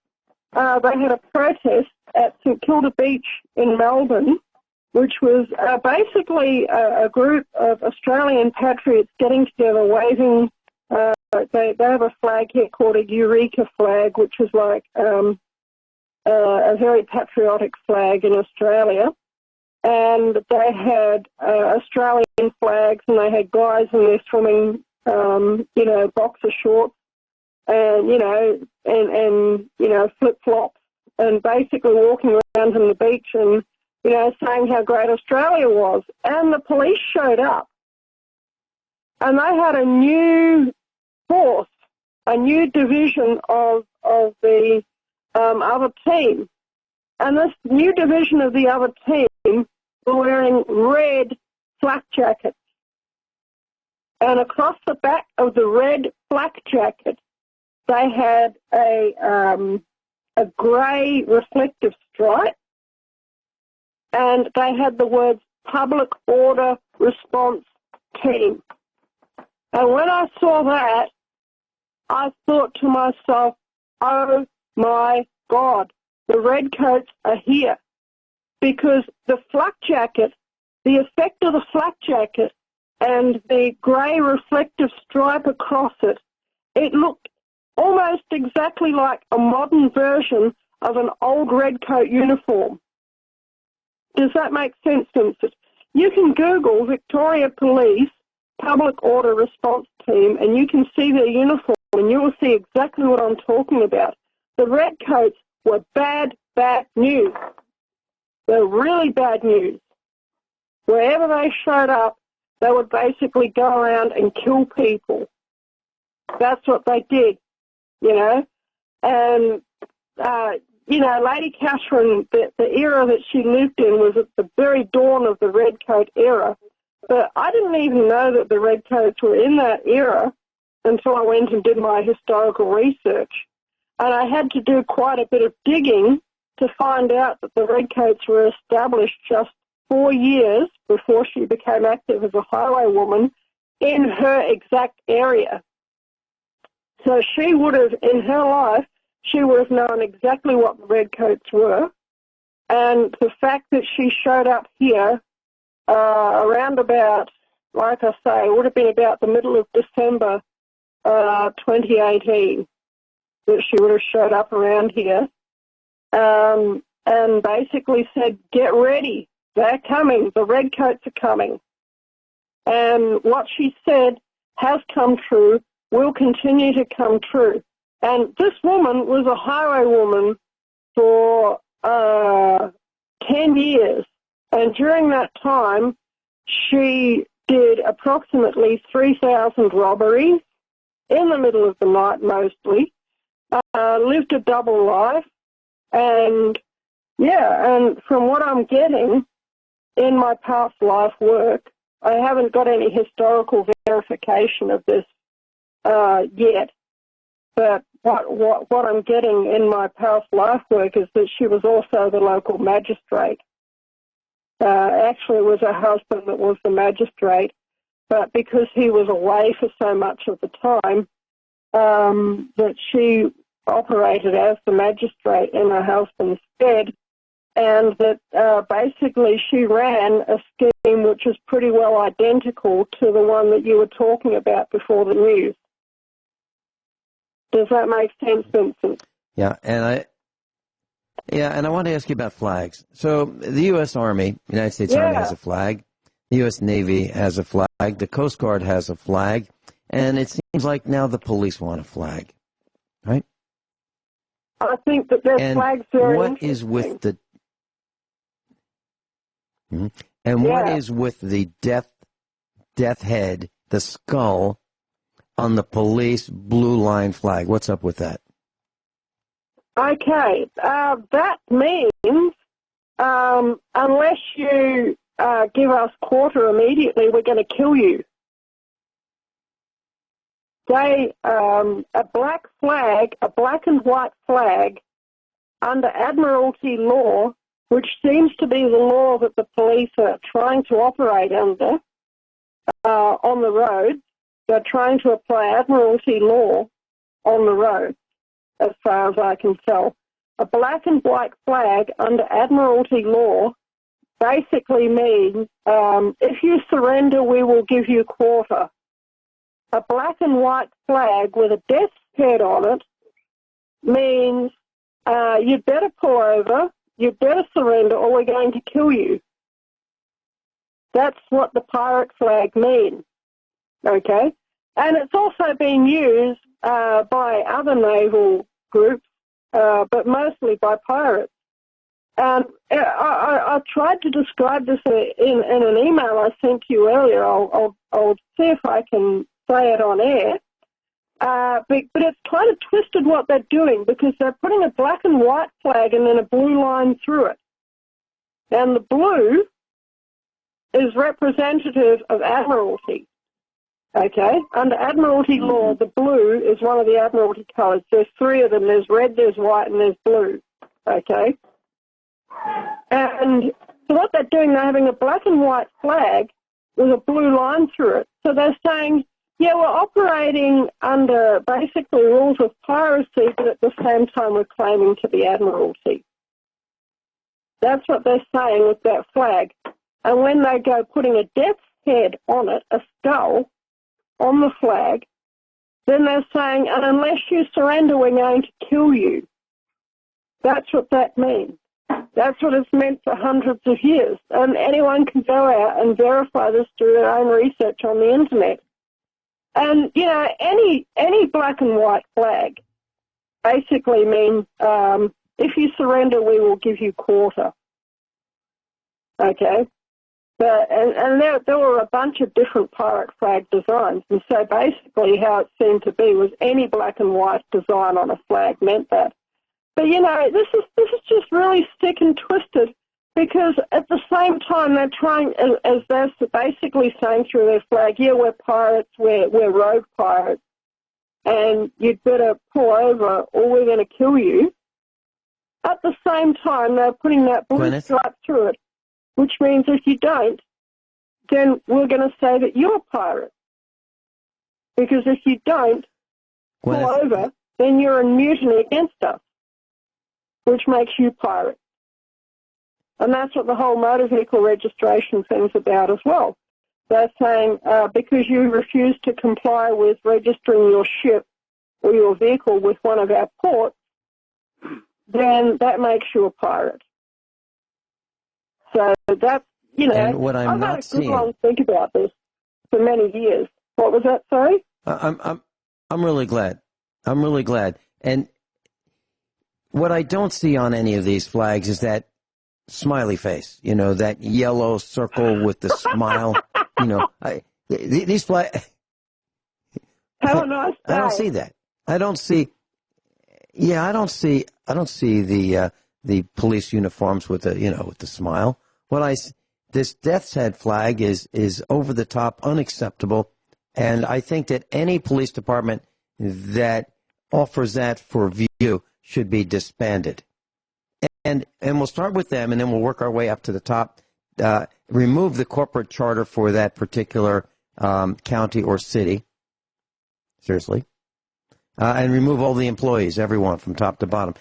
they had a protest at St Kilda Beach in Melbourne, which was basically a group of Australian patriots getting together, waving. They have a flag here called a Eureka flag, which is like a very patriotic flag in Australia. And they had Australian flags, and they had guys in their swimming, boxer shorts, and flip-flops, and basically walking around on the beach and, saying how great Australia was. And the police showed up, and they had a new force, a new division of the other team. And this new division of the other team were wearing red flak jackets. And across the back of the red flak jacket, they had a grey reflective stripe, and they had the words Public Order Response Team. And when I saw that, I thought to myself, oh my God, the redcoats are here. Because the flak jacket, the effect of the flak jacket and the grey reflective stripe across it, it looked almost exactly like a modern version of an old redcoat uniform. Does that make sense, Vincent? You can Google Victoria Police Public Order Response Team and you can see their uniform and you will see exactly what I'm talking about. The redcoats were bad news. They're really bad news. Wherever they showed up, they would basically go around and kill people. That's what they did, And, Lady Catherine, the era that she lived in was at the very dawn of the redcoat era. But I didn't even know that the redcoats were in that era until I went and did my historical research. And I had to do quite a bit of digging to find out that the redcoats were established just 4 years before she became active as a highwaywoman in her exact area. So she would have, in her life, she would have known exactly what the redcoats were. And the fact that she showed up here around about, like I say, it would have been about the middle of December 2018 that she would have showed up around here and basically said, get ready, they're coming, the redcoats are coming. And what she said has come true, will continue to come true. And this woman was a highwaywoman for 10 years. And during that time, she did approximately 3,000 robberies in the middle of the night mostly, lived a double life. And, and from what I'm getting in my past life work, I haven't got any historical verification of this yet, but what I'm getting in my past life work is that she was also the local magistrate. Actually, it was her husband that was the magistrate, but because he was away for so much of the time, that she operated as the magistrate in her husband's stead, and that basically she ran a scheme which is pretty well identical to the one that you were talking about before the news. Does that make sense, Vincent? Yeah, and I want to ask you about flags. So the U.S. Army, United States Army has a flag. The U.S. Navy has a flag. The Coast Guard has a flag. And it seems like now the police want a flag, right? I think that their flags are what is with the and what is with the death head, the skull on the police blue line flag? What's up with that? Okay, that means unless you give us quarter immediately, we're going to kill you. A black flag, a black and white flag under Admiralty law, which seems to be the law that the police are trying to operate under on the road. They're trying to apply Admiralty law on the road, as far as I can tell. A black and white flag under Admiralty law basically means if you surrender, we will give you quarter. A black and white flag with a death's head on it means you'd better pull over, you'd better surrender, or we're going to kill you. That's what the pirate flag means, okay? And it's also been used by other naval groups, but mostly by pirates. And I tried to describe this in an email I sent to you earlier. I'll see if I can say it on air. But it's kind of twisted what they're doing, because they're putting a black and white flag and then a blue line through it. And the blue is representative of Admiralty. Okay? Under Admiralty law, the blue is one of the Admiralty colours. There's three of them. There's red, there's white, and there's blue. Okay? And so what they're doing, they're having a black and white flag with a blue line through it. So they're saying, yeah, we're operating under basically rules of piracy, but at the same time we're claiming to be Admiralty. That's what they're saying with that flag. And when they go putting a death's head on it, a skull, on the flag, then they're saying, and unless you surrender, we're going to kill you. That's what that means. That's what it's meant for hundreds of years. And anyone can go out and verify this through their own research on the internet. And, you know, any black and white flag basically means if you surrender, we will give you quarter. Okay? And there were a bunch of different pirate flag designs. And so basically how it seemed to be was any black and white design on a flag meant that. But, you know, this is just really sick and twisted, because at the same time they're trying, as they're basically saying through their flag, yeah, we're pirates, we're rogue pirates, and you'd better pull over or we're going to kill you. At the same time, they're putting that blue stripe through it, which means if you don't, then we're going to say that you're a pirate. Because if you don't pull over, then you're in mutiny against us, which makes you pirate. And that's what the whole motor vehicle registration thing's about as well. They're saying because you refuse to comply with registering your ship or your vehicle with one of our ports, then that makes you a pirate. So that's, you know, and what I'm I've not had a good seeing, long think about this for many years. What was that, sorry? I'm really glad. I'm really glad. And what I don't see on any of these flags is that smiley face, you know, that yellow circle with the smile. You know, these flags. Have a nice day. I don't see that. I don't see. Yeah, I don't see the police uniforms with the, you know, with the smile. this death's head flag is over the top, unacceptable, and I think that any police department that offers that for view should be disbanded. And we'll start with them, and then we'll work our way up to the top. Remove the corporate charter for that particular county or city. Seriously. And remove all the employees, everyone from top to bottom.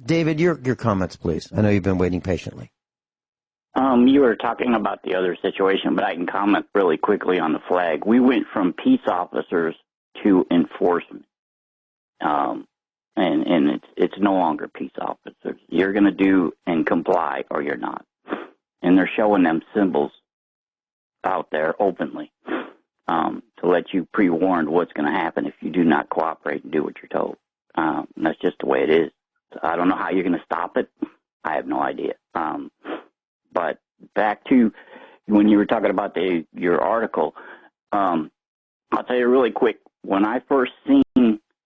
David, your comments, please. I know you've been waiting patiently. You were talking about the other situation, but I can comment really quickly on the flag. We went from peace officers to enforcement. And it's no longer peace officers. You're going to do and comply or you're not. And they're showing them symbols out there openly to let you pre-warned what's going to happen if you do not cooperate and do what you're told. And that's just the way it is. So I don't know how you're going to stop it. I have no idea. But back to when you were talking about your article, I'll tell you really quick. When I first seen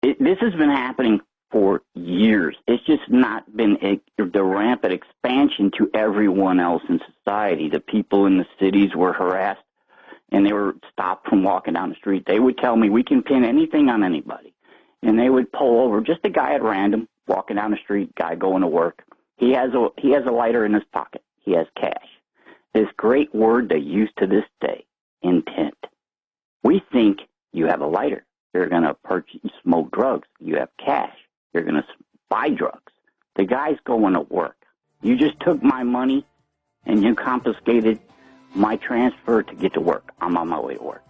it, this has been happening for years. It's just not been the rampant expansion to everyone else in society. The people in the cities were harassed, and they were stopped from walking down the street. They would tell me, we can pin anything on anybody. And they would pull over just a guy at random, walking down the street, guy going to work. He has a lighter in his pocket. He has cash. This great word they use to this day, intent. We think you have a lighter. You're going to smoke drugs. You have cash. You're going to buy drugs. The guy's going to work. You just took my money and you confiscated my transfer to get to work. I'm on my way to work.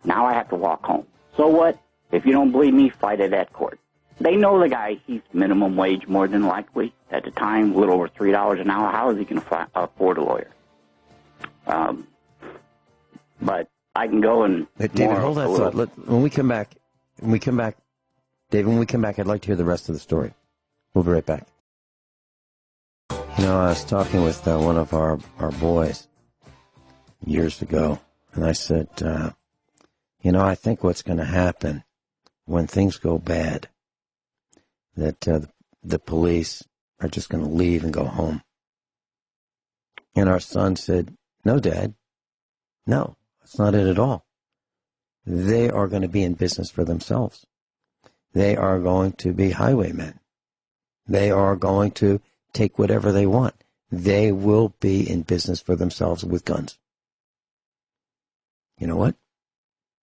Now I have to walk home. So what? If you don't believe me, fight it at court. They know the guy, he's minimum wage more than likely. At the time, a little over $3 an hour. How is he going to afford a lawyer? But I can go and... David, hold that thought. When we come back, David, I'd like to hear the rest of the story. We'll be right back. You know, I was talking with one of our boys years ago, and I said, I think what's going to happen when things go bad, that the police are just going to leave and go home. And our son said, no, Dad, no, that's not it at all. They are going to be in business for themselves. They are going to be highwaymen. They are going to take whatever they want. They will be in business for themselves with guns. You know what?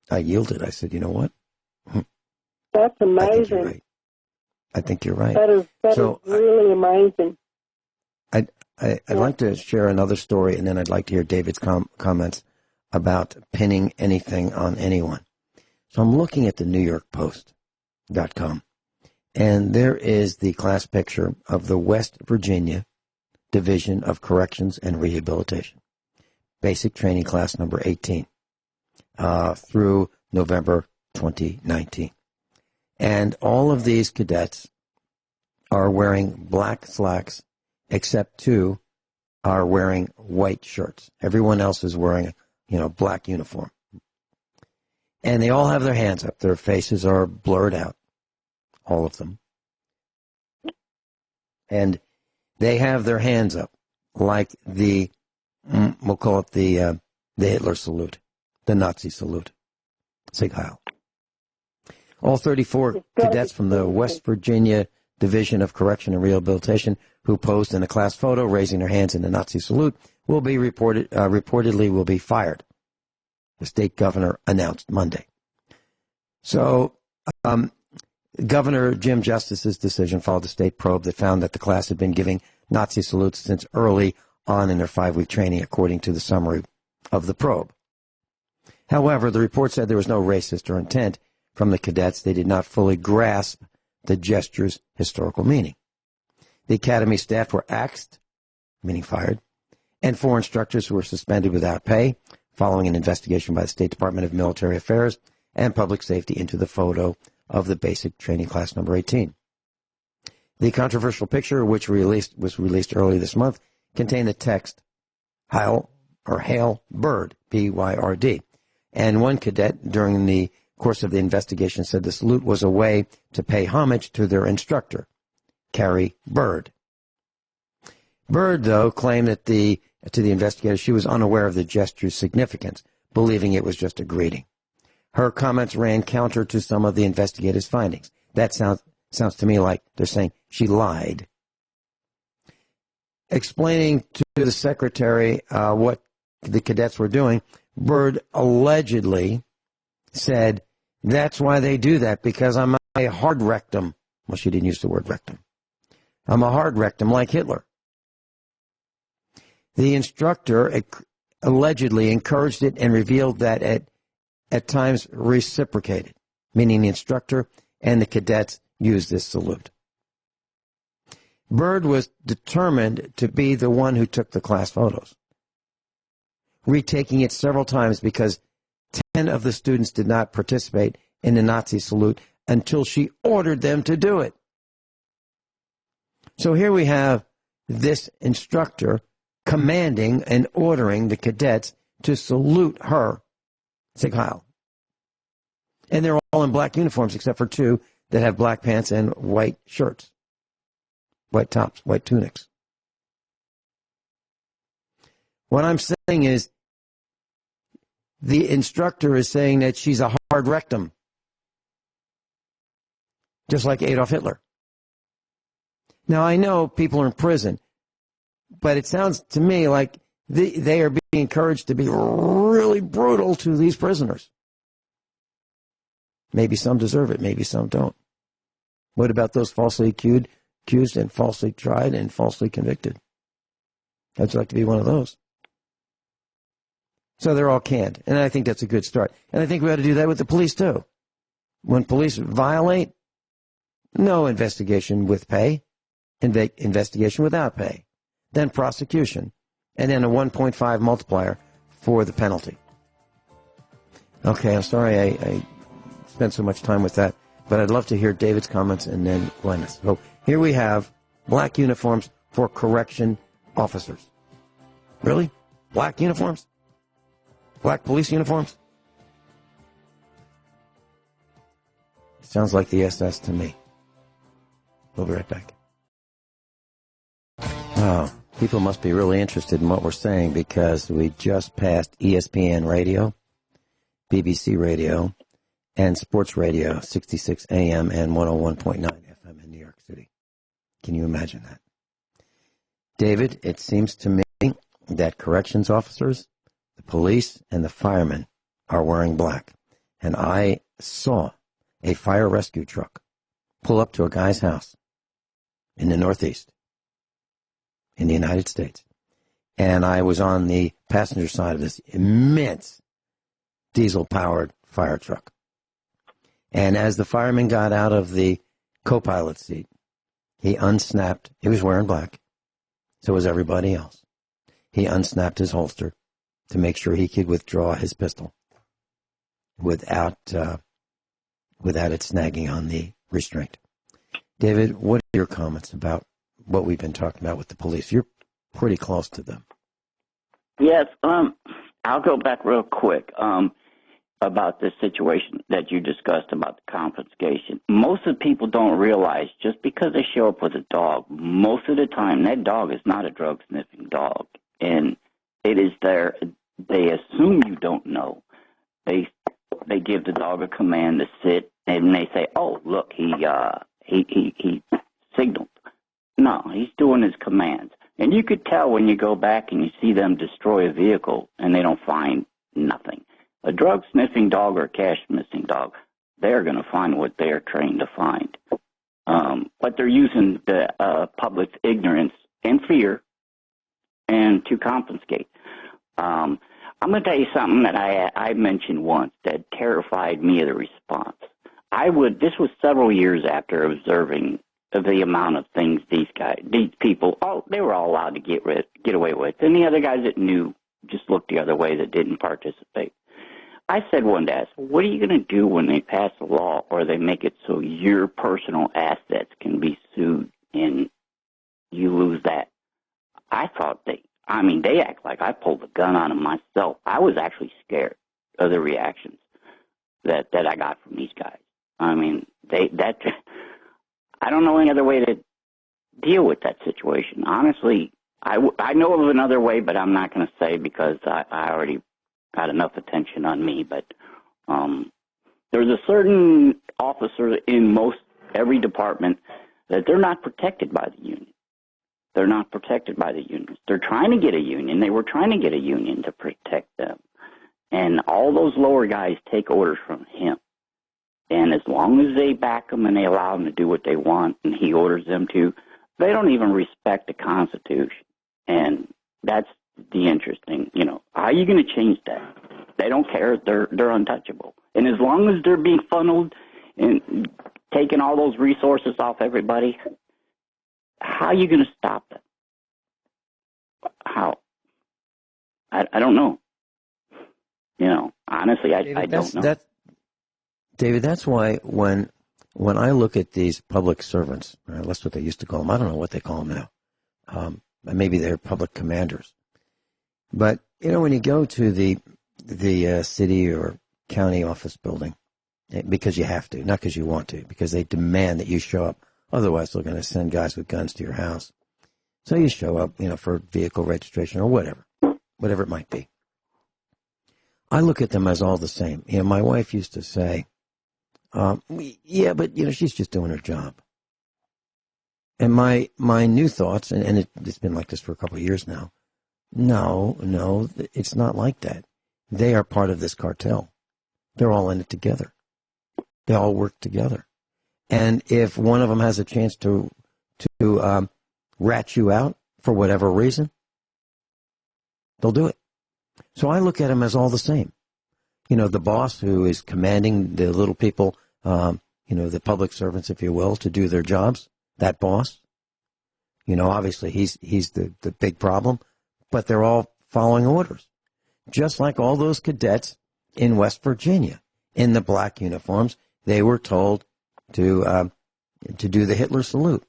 I yielded. I said, you know what? That's amazing. I think you're right. That is really amazing. I'd like to share another story, and then I'd like to hear David's comments about pinning anything on anyone. So I'm looking at the NewYorkPost.com, and there is the class picture of the West Virginia Division of Corrections and Rehabilitation, basic training class number 18, through November 2019. And all of these cadets are wearing black slacks, except 2 are wearing white shirts. Everyone else is wearing, black uniform. And they all have their hands up. Their faces are blurred out, all of them. And they have their hands up like we'll call it the Hitler salute, the Nazi salute. Sig Heil. All 34 cadets from the West Virginia Division of Correction and Rehabilitation who posed in a class photo raising their hands in the Nazi salute will be reportedly will be fired. The state governor announced Monday. So, Governor Jim Justice's decision followed the state probe that found that the class had been giving Nazi salutes since early on in their 5-week training, according to the summary of the probe. However, the report said there was no racist or intent from the cadets. They did not fully grasp the gesture's historical meaning. The academy staff were axed, meaning fired, and 4 instructors who were suspended without pay following an investigation by the State Department of Military Affairs and Public Safety into the photo of the basic training class number 18. The controversial picture, which was released early this month, contained the text, Hail Bird, B-Y-R-D. And one cadet during the course of the investigation said the salute was a way to pay homage to their instructor, Carrie Bird. Bird, though, claimed that the to the investigators she was unaware of the gesture's significance, believing it was just a greeting. Her comments ran counter to some of the investigators' findings. That sounds to me like they're saying she lied. Explaining to the secretary what the cadets were doing, Bird allegedly said, "That's why they do that, because I'm a hard rectum." Well, she didn't use the word rectum. "I'm a hard rectum like Hitler." The instructor allegedly encouraged it and revealed that at times reciprocated, meaning the instructor and the cadets used this salute. Bird was determined to be the one who took the class photos, retaking it several times because 10 of the students did not participate in the Nazi salute until she ordered them to do it. So here we have this instructor commanding and ordering the cadets to salute her, Sig Heil. And they're all in black uniforms except for 2 that have black pants and white shirts, white tops, white tunics. What I'm saying is the instructor is saying that she's a hard rectum, just like Adolf Hitler. Now, I know people are in prison, but it sounds to me like they are being encouraged to be really brutal to these prisoners. Maybe some deserve it, maybe some don't. What about those falsely accused and falsely tried and falsely convicted? I'd like to be one of those. So they're all canned, and I think that's a good start. And I think we ought to do that with the police, too. When police violate, no investigation with pay, investigation without pay, then prosecution, and then a 1.5 multiplier for the penalty. Okay, I'm sorry I spent so much time with that, but I'd love to hear David's comments and then Guineith's. So here we have black uniforms for correction officers. Really? Black uniforms? Black police uniforms? Sounds like the SS to me. We'll be right back. Oh, people must be really interested in what we're saying because we just passed ESPN radio, BBC radio, and sports radio, 66 AM and 101.9 FM in New York City. Can you imagine that? David, it seems to me that corrections officers, the police, and the firemen are wearing black. And I saw a fire rescue truck pull up to a guy's house in the Northeast in the United States. And I was on the passenger side of this immense diesel-powered fire truck. And as the fireman got out of the co-pilot seat, he unsnapped. He was wearing black. So was everybody else. He unsnapped his holster to make sure he could withdraw his pistol without it snagging on the restraint. David, what are your comments about what we've been talking about with the police? You're pretty close to them. Yes, I'll go back real quick about this situation that you discussed about the confiscation. Most of the people don't realize just because they show up with a dog, most of the time that dog is not a drug-sniffing dog. And it is there. They assume you don't know. They give the dog a command to sit, and they say, "Oh, look, he signaled." No, he's doing his commands. And you could tell when you go back and you see them destroy a vehicle and they don't find nothing. A drug-sniffing dog or a cash-missing dog, they're going to find what they're trained to find. But they're using the public's ignorance and fear and to confiscate. I'm going to tell you something that I mentioned once that terrified me of the response. This was several years after observing the amount of things these people, they were all allowed to get away with. And the other guys that knew just looked the other way that didn't participate. I said one day, what are you going to do when they pass a law or they make it so your personal assets can be sued and you lose that? I thought they act like I pulled a gun on them myself. I was actually scared of the reactions that I got from these guys. I mean, I don't know any other way to deal with that situation. Honestly, I know of another way, but I'm not going to say because I already got enough attention on me. But there's a certain officer in every department that they're not protected by the union. They're not protected by the unions. They're trying to get a union. They were trying to get a union to protect them. And all those lower guys take orders from him. And as long as they back him and they allow him to do what they want and he orders them to, they don't even respect the Constitution. And that's the interesting, how are you going to change that? They don't care. They're untouchable. And as long as they're being funneled and taking all those resources off everybody, how are you going to stop them? How? I don't know. Honestly, David, I don't know. David, that's why when I look at these public servants, that's what they used to call them. I don't know what they call them now. Maybe they're public commanders. But, when you go to the city or county office building, because you have to, not because you want to, because they demand that you show up. Otherwise, they're going to send guys with guns to your house. So you show up, for vehicle registration or whatever it might be. I look at them as all the same. My wife used to say, yeah, but, she's just doing her job. And my new thoughts, and it's been like this for a couple of years now, no, it's not like that. They are part of this cartel. They're all in it together. They all work together. And if one of them has a chance to rat you out for whatever reason, they'll do it. So I look at them as all the same. The boss who is commanding the little people, the public servants, if you will, to do their jobs, that boss, obviously he's the big problem, but they're all following orders. Just like all those cadets in West Virginia in the black uniforms, they were told to do the Hitler salute.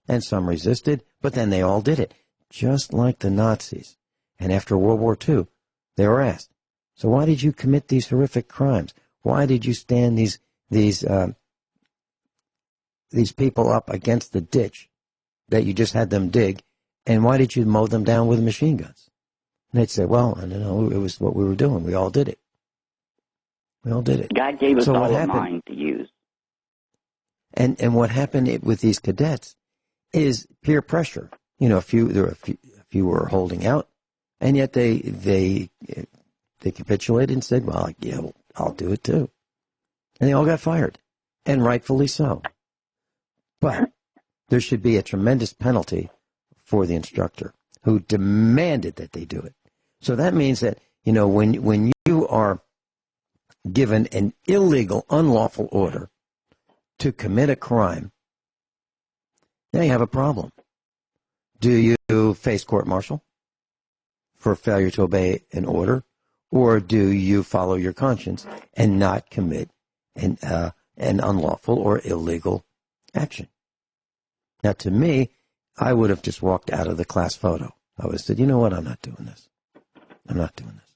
And some resisted, but then they all did it, just like the Nazis. And after World War II, they were asked, so why did you commit these horrific crimes? Why did you stand these people up against the ditch that you just had them dig, and why did you mow them down with machine guns? And they'd say, well, I don't know, it was what we were doing. We all did it. God gave us all a mind to use. And what happened with these cadets is peer pressure. A few were holding out, and yet they capitulated and said, well, yeah, I'll do it too. And they all got fired, and rightfully so. But there should be a tremendous penalty for the instructor who demanded that they do it. So that means that, when you are given an illegal, unlawful order to commit a crime, now you have a problem. Do you face court-martial for failure to obey an order, or do you follow your conscience and not commit an unlawful or illegal action? Now, to me, I would have just walked out of the class photo. I would have said, you know what, I'm not doing this. I'm not doing this.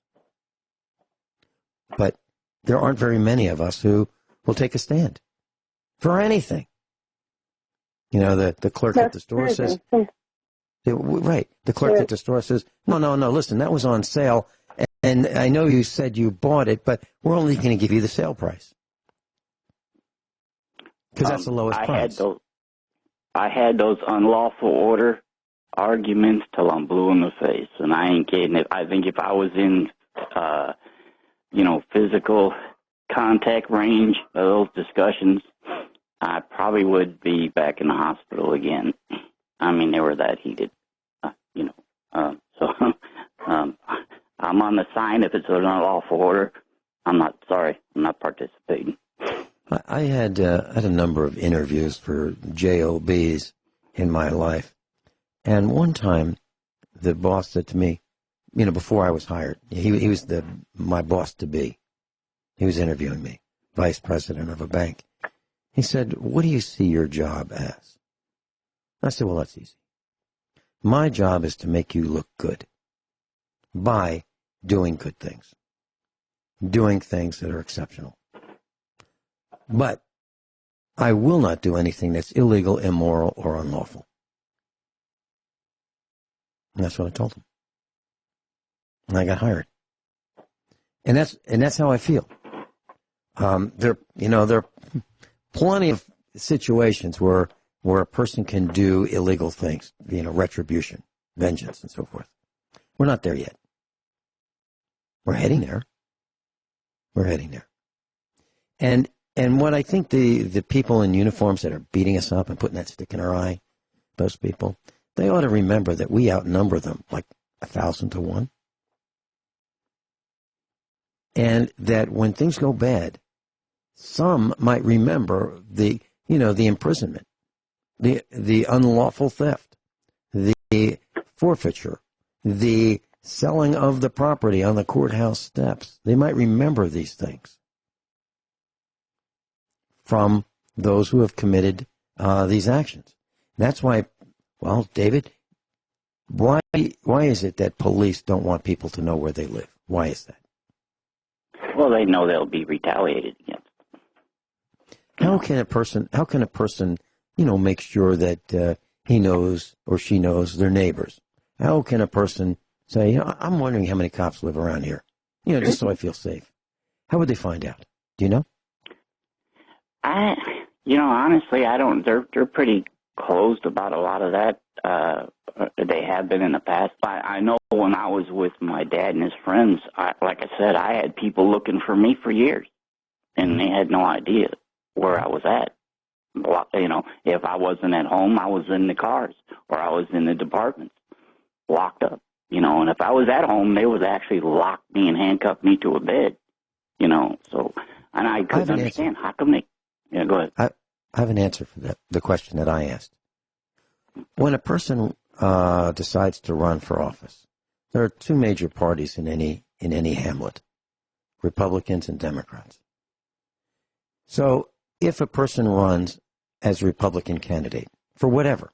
But there aren't very many of us who will take a stand for anything. The clerk at the store says, right, the clerk at the store says, no, listen, that was on sale, and I know you said you bought it, but we're only going to give you the sale price. Because that's the lowest price. I had those unlawful order arguments till I'm blue in the face, and I ain't kidding. I think if I was in, physical contact range of those discussions, I probably would be back in the hospital again. I mean, they were that heated, So I'm on the sign. If it's an unlawful order, I'm not participating. I had a number of interviews for JOBs in my life. And one time, the boss said to me, before I was hired, he was my boss to be. He was interviewing me, vice president of a bank. He said, what do you see your job as? I said, well, that's easy. My job is to make you look good by doing good things, doing things that are exceptional. But I will not do anything that's illegal, immoral, or unlawful. And that's what I told them. And I got hired. And that's how I feel. There are plenty of situations where a person can do illegal things, retribution, vengeance, and so forth. We're not there yet. We're heading there. And what I think the people in uniforms that are beating us up and putting that stick in our eye, those people, they ought to remember that we outnumber them like 1,000 to 1. And that when things go bad, some might remember the imprisonment, the unlawful theft, the forfeiture, the selling of the property on the courthouse steps. They might remember these things from those who have committed these actions. That's why, well, David, why is it that police don't want people to know where they live? Why is that? Well, they know they'll be retaliated against. How can a person, make sure that he knows or she knows their neighbors? How can a person say, I'm wondering how many cops live around here, just so I feel safe? How would they find out? Do you know? Honestly, I don't. They're pretty closed about a lot of that. They have been in the past. I know when I was with my dad and his friends, like I said, I had people looking for me for years, and they had no idea where I was at. If I wasn't at home, I was in the cars, or I was in the departments, locked up. And if I was at home, they would actually lock me and handcuff me to a bed. So, and I couldn't understand how come they. Yeah, go ahead. I have an answer for that. The question that I asked. When a person decides to run for office, there are two major parties in any hamlet: Republicans and Democrats. So, if a person runs as a Republican candidate for whatever,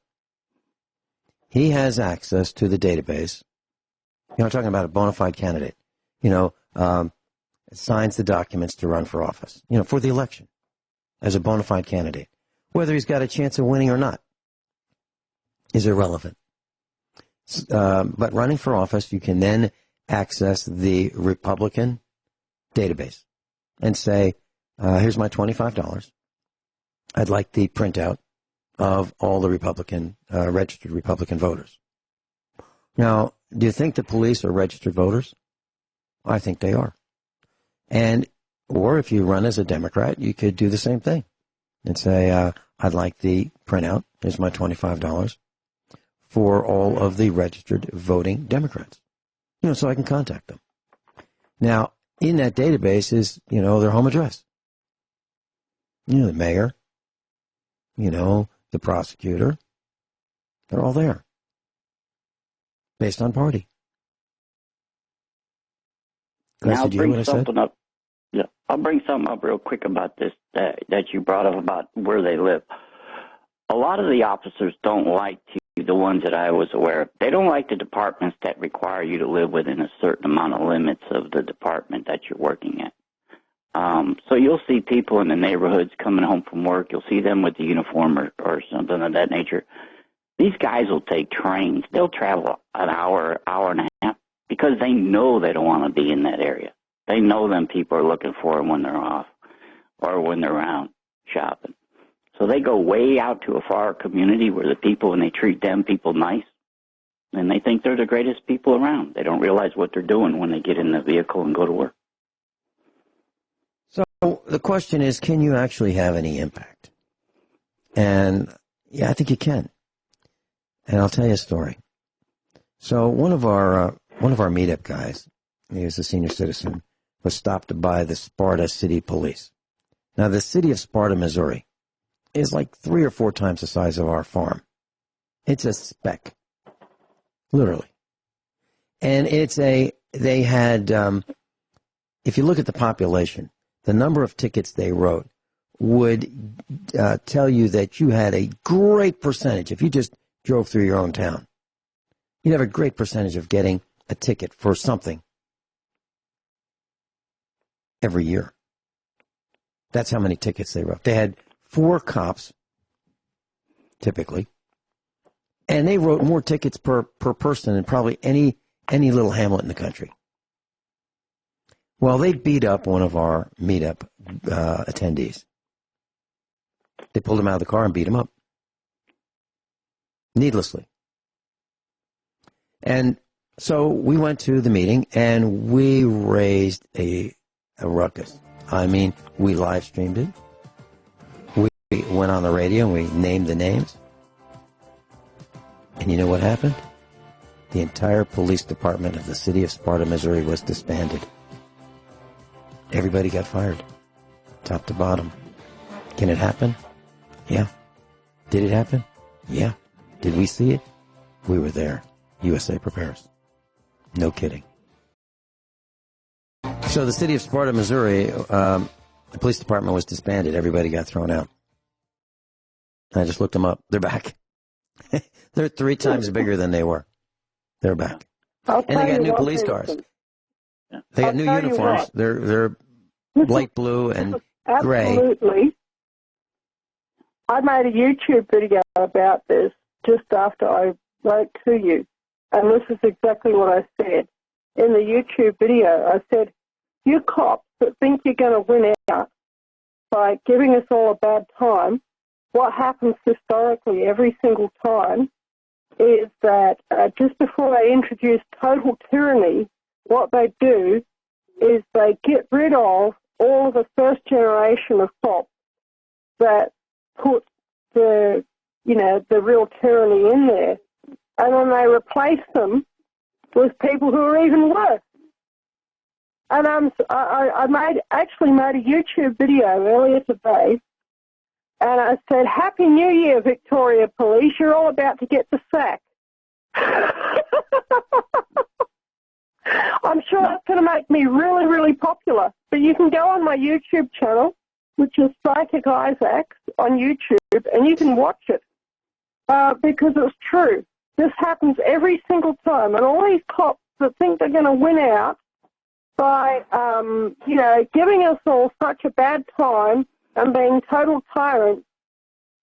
he has access to the database. I'm talking about a bona fide candidate. Signs the documents to run for office. For the election, as a bona fide candidate, whether he's got a chance of winning or not is irrelevant. But running for office, you can then access the Republican database and say, here's my $25. I'd like the printout of all the registered Republican voters. Now, do you think the police are registered voters? I think they are. Or if you run as a Democrat, you could do the same thing and say, I'd like the printout. Here's my $25 for all of the registered voting Democrats, so I can contact them. Now, in that database is, their home address. The mayor, the prosecutor, they're all there based on party. Now, I'll bring something up. Yeah, I'll bring something up real quick about this that you brought up about where they live. A lot of the officers don't like the ones that I was aware of. They don't like the departments that require you to live within a certain amount of limits of the department that you're working at. So you'll see people in the neighborhoods coming home from work. You'll see them with the uniform or something of that nature. These guys will take trains. They'll travel an hour and a half because they know they don't want to be in that area. They know them people are looking for them when they're off or when they're around shopping. So they go way out to a far community where the people, and they treat them people nice, and they think they're the greatest people around. They don't realize what they're doing when they get in the vehicle and go to work. So the question is, can you actually have any impact? And yeah, I think you can. And I'll tell you a story. So one of our meetup guys, he was a senior citizen, was stopped by the Sparta City Police. Now, the city of Sparta, Missouri, is like 3 or 4 times the size of our farm. It's a speck, literally. And they had, if you look at the population, the number of tickets they wrote would tell you that you had a great percentage. If you just drove through your own town, you'd have a great percentage of getting a ticket for something every year. That's how many tickets they wrote. They had 4 cops, typically, And they wrote more tickets per person than probably any little hamlet in the country. Well, they beat up one of our meetup attendees. They pulled him out of the car and beat him up. Needlessly. And so we went to the meeting and we raised a ruckus. I mean, we live streamed it. We went on the radio and we named the names. And you know what happened? The entire police department of the city of Sparta, Missouri was disbanded. Everybody got fired, top to bottom. Can it happen? Yeah. Did it happen? Yeah. Did we see it? We were there. USA prepares. No kidding. So the city of Sparta, Missouri, the police department was disbanded. Everybody got thrown out. And I just looked them up. They're back. They're 3 times bigger than they were. They're back. And they got new police cars. They got new uniforms. They're light blue and gray. Absolutely. I made a YouTube video about this just after I wrote to you. And this is exactly what I said. In the YouTube video, I said, you cops that think you're going to win out by giving us all a bad time, what happens historically every single time is that just before they introduce total tyranny, what they do is they get rid of all of the first generation of cops that put the real tyranny in there, and then they replace them with people who are even worse. And I actually made a YouTube video earlier today, and I said, Happy New Year, Victoria Police. You're all about to get the sack. I'm sure that's going to make me really, really popular. But you can go on my YouTube channel, which is Psychic Isaacs on YouTube, and you can watch it because it's true. This happens every single time. And all these cops that think they're going to win out by, giving us all such a bad time and being total tyrants,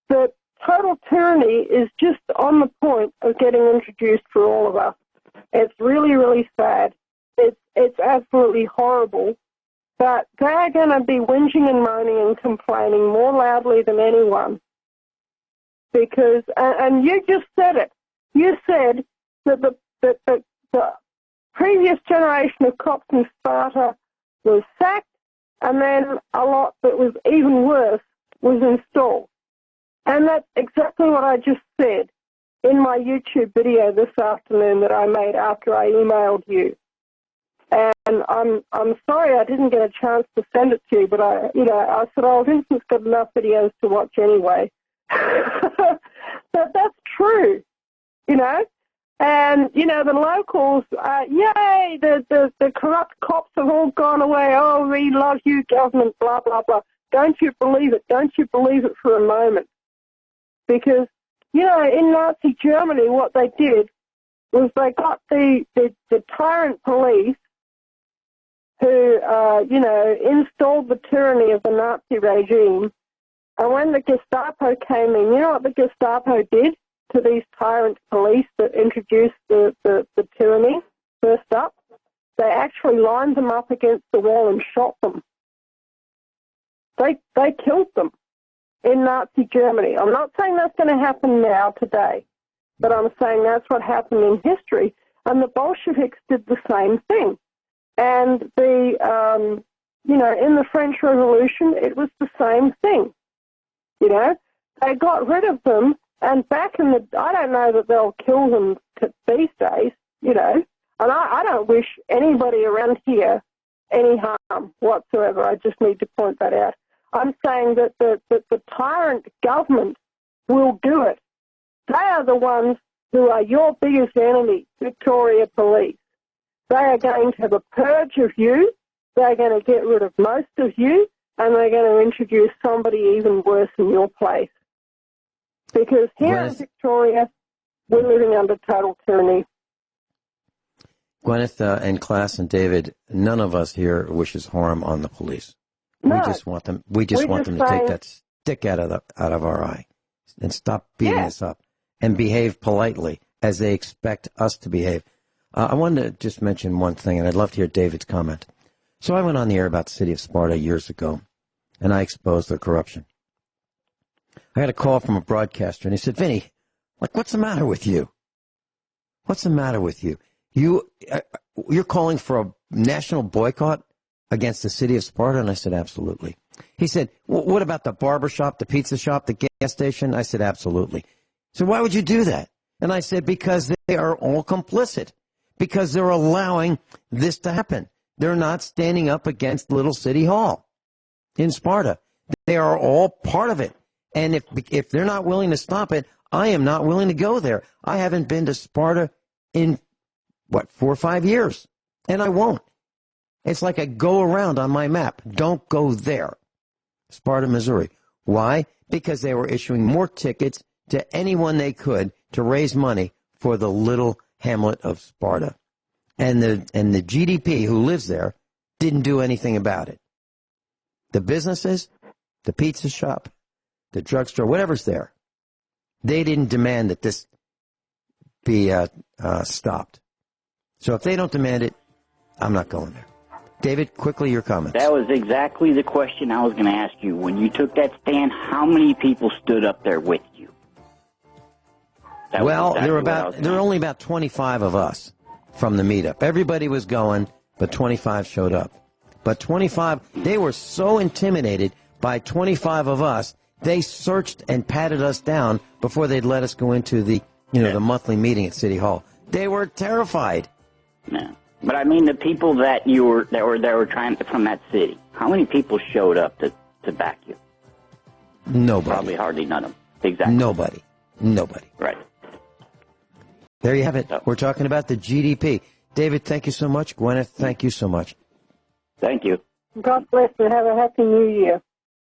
that total tyranny is just on the point of getting introduced for all of us. It's really, really sad. It's absolutely horrible. But they're going to be whinging and moaning and complaining more loudly than anyone. Because, and you just said it. You said that the previous generation of cops in Sparta was sacked, and then a lot that was even worse was installed. And that's exactly what I just said in my YouTube video this afternoon that I made after I emailed you. And I'm sorry I didn't get a chance to send it to you, but I said, Vincent's got enough videos to watch anyway. But that's true, And, the locals, yay, the corrupt cops have all gone away. Oh, we love you, government, blah, blah, blah. Don't you believe it? Don't you believe it for a moment? Because, in Nazi Germany, what they did was they got the tyrant police who, installed the tyranny of the Nazi regime. And when the Gestapo came in, you know what the Gestapo did to these tyrant police that introduced the tyranny first up? They actually lined them up against the wall and shot them. They killed them in Nazi Germany. I'm not saying that's going to happen now, today, but I'm saying that's what happened in history. And the Bolsheviks did the same thing. And in the French Revolution, it was the same thing. They got rid of them, and back in I don't know that they'll kill them these days, and I don't wish anybody around here any harm whatsoever. I just need to point that out. I'm saying that the tyrant government will do it. They are the ones who are your biggest enemy, Victoria Police. They are going to have a purge of you. They're going to get rid of most of you, and they're going to introduce somebody even worse in your place. Because here in Victoria, we're living under total tyranny. Guineith and Class and David, none of us here wishes harm on the police. No. We just want them. We just want them to take that stick out of our eye and stop beating us up. and behave politely as they expect us to behave. I wanted to just mention one thing, and I'd love to hear David's comment. So I went on the air about the city of Sparta years ago, and I exposed their corruption. I had a call from a broadcaster, and he said, Vinny, what's the matter with you? What's the matter with you? You're calling for a national boycott against the city of Sparta? And I said, absolutely. He said, what about the barber shop, the pizza shop, the gas station? I said, absolutely. So why would you do that? And I said, because they are all complicit, because they're allowing this to happen. They're not standing up against Little City Hall in Sparta. They are all part of it. And if they're not willing to stop it, I am not willing to go there. I haven't been to Sparta in, 4 or 5 years, and I won't. It's like a go around on my map. Don't go there. Sparta, Missouri. Why? Because they were issuing more tickets to anyone they could to raise money for the little hamlet of Sparta. And the GDP who lives there didn't do anything about it. The businesses, the pizza shop, the drugstore, whatever's there, they didn't demand that this be stopped. So if they don't demand it, I'm not going there. David, quickly your comments. That was exactly the question I was going to ask you. When you took that stand, how many people stood up there with you? Well, there were only about 25 of us from the meetup. Everybody was going, but 25 showed up. But 25, they were so intimidated by 25 of us, they searched and patted us down before they'd let us go into the, the monthly meeting at City Hall. They were terrified. Yeah. But I mean, the people that were trying from that city, how many people showed up to back you? Nobody. Probably hardly none of them. Exactly. Nobody. Right. There you have it. We're talking about the GDP. David, thank you so much. Gwyneth, thank you so much. Thank you. God bless you. Have a happy new year.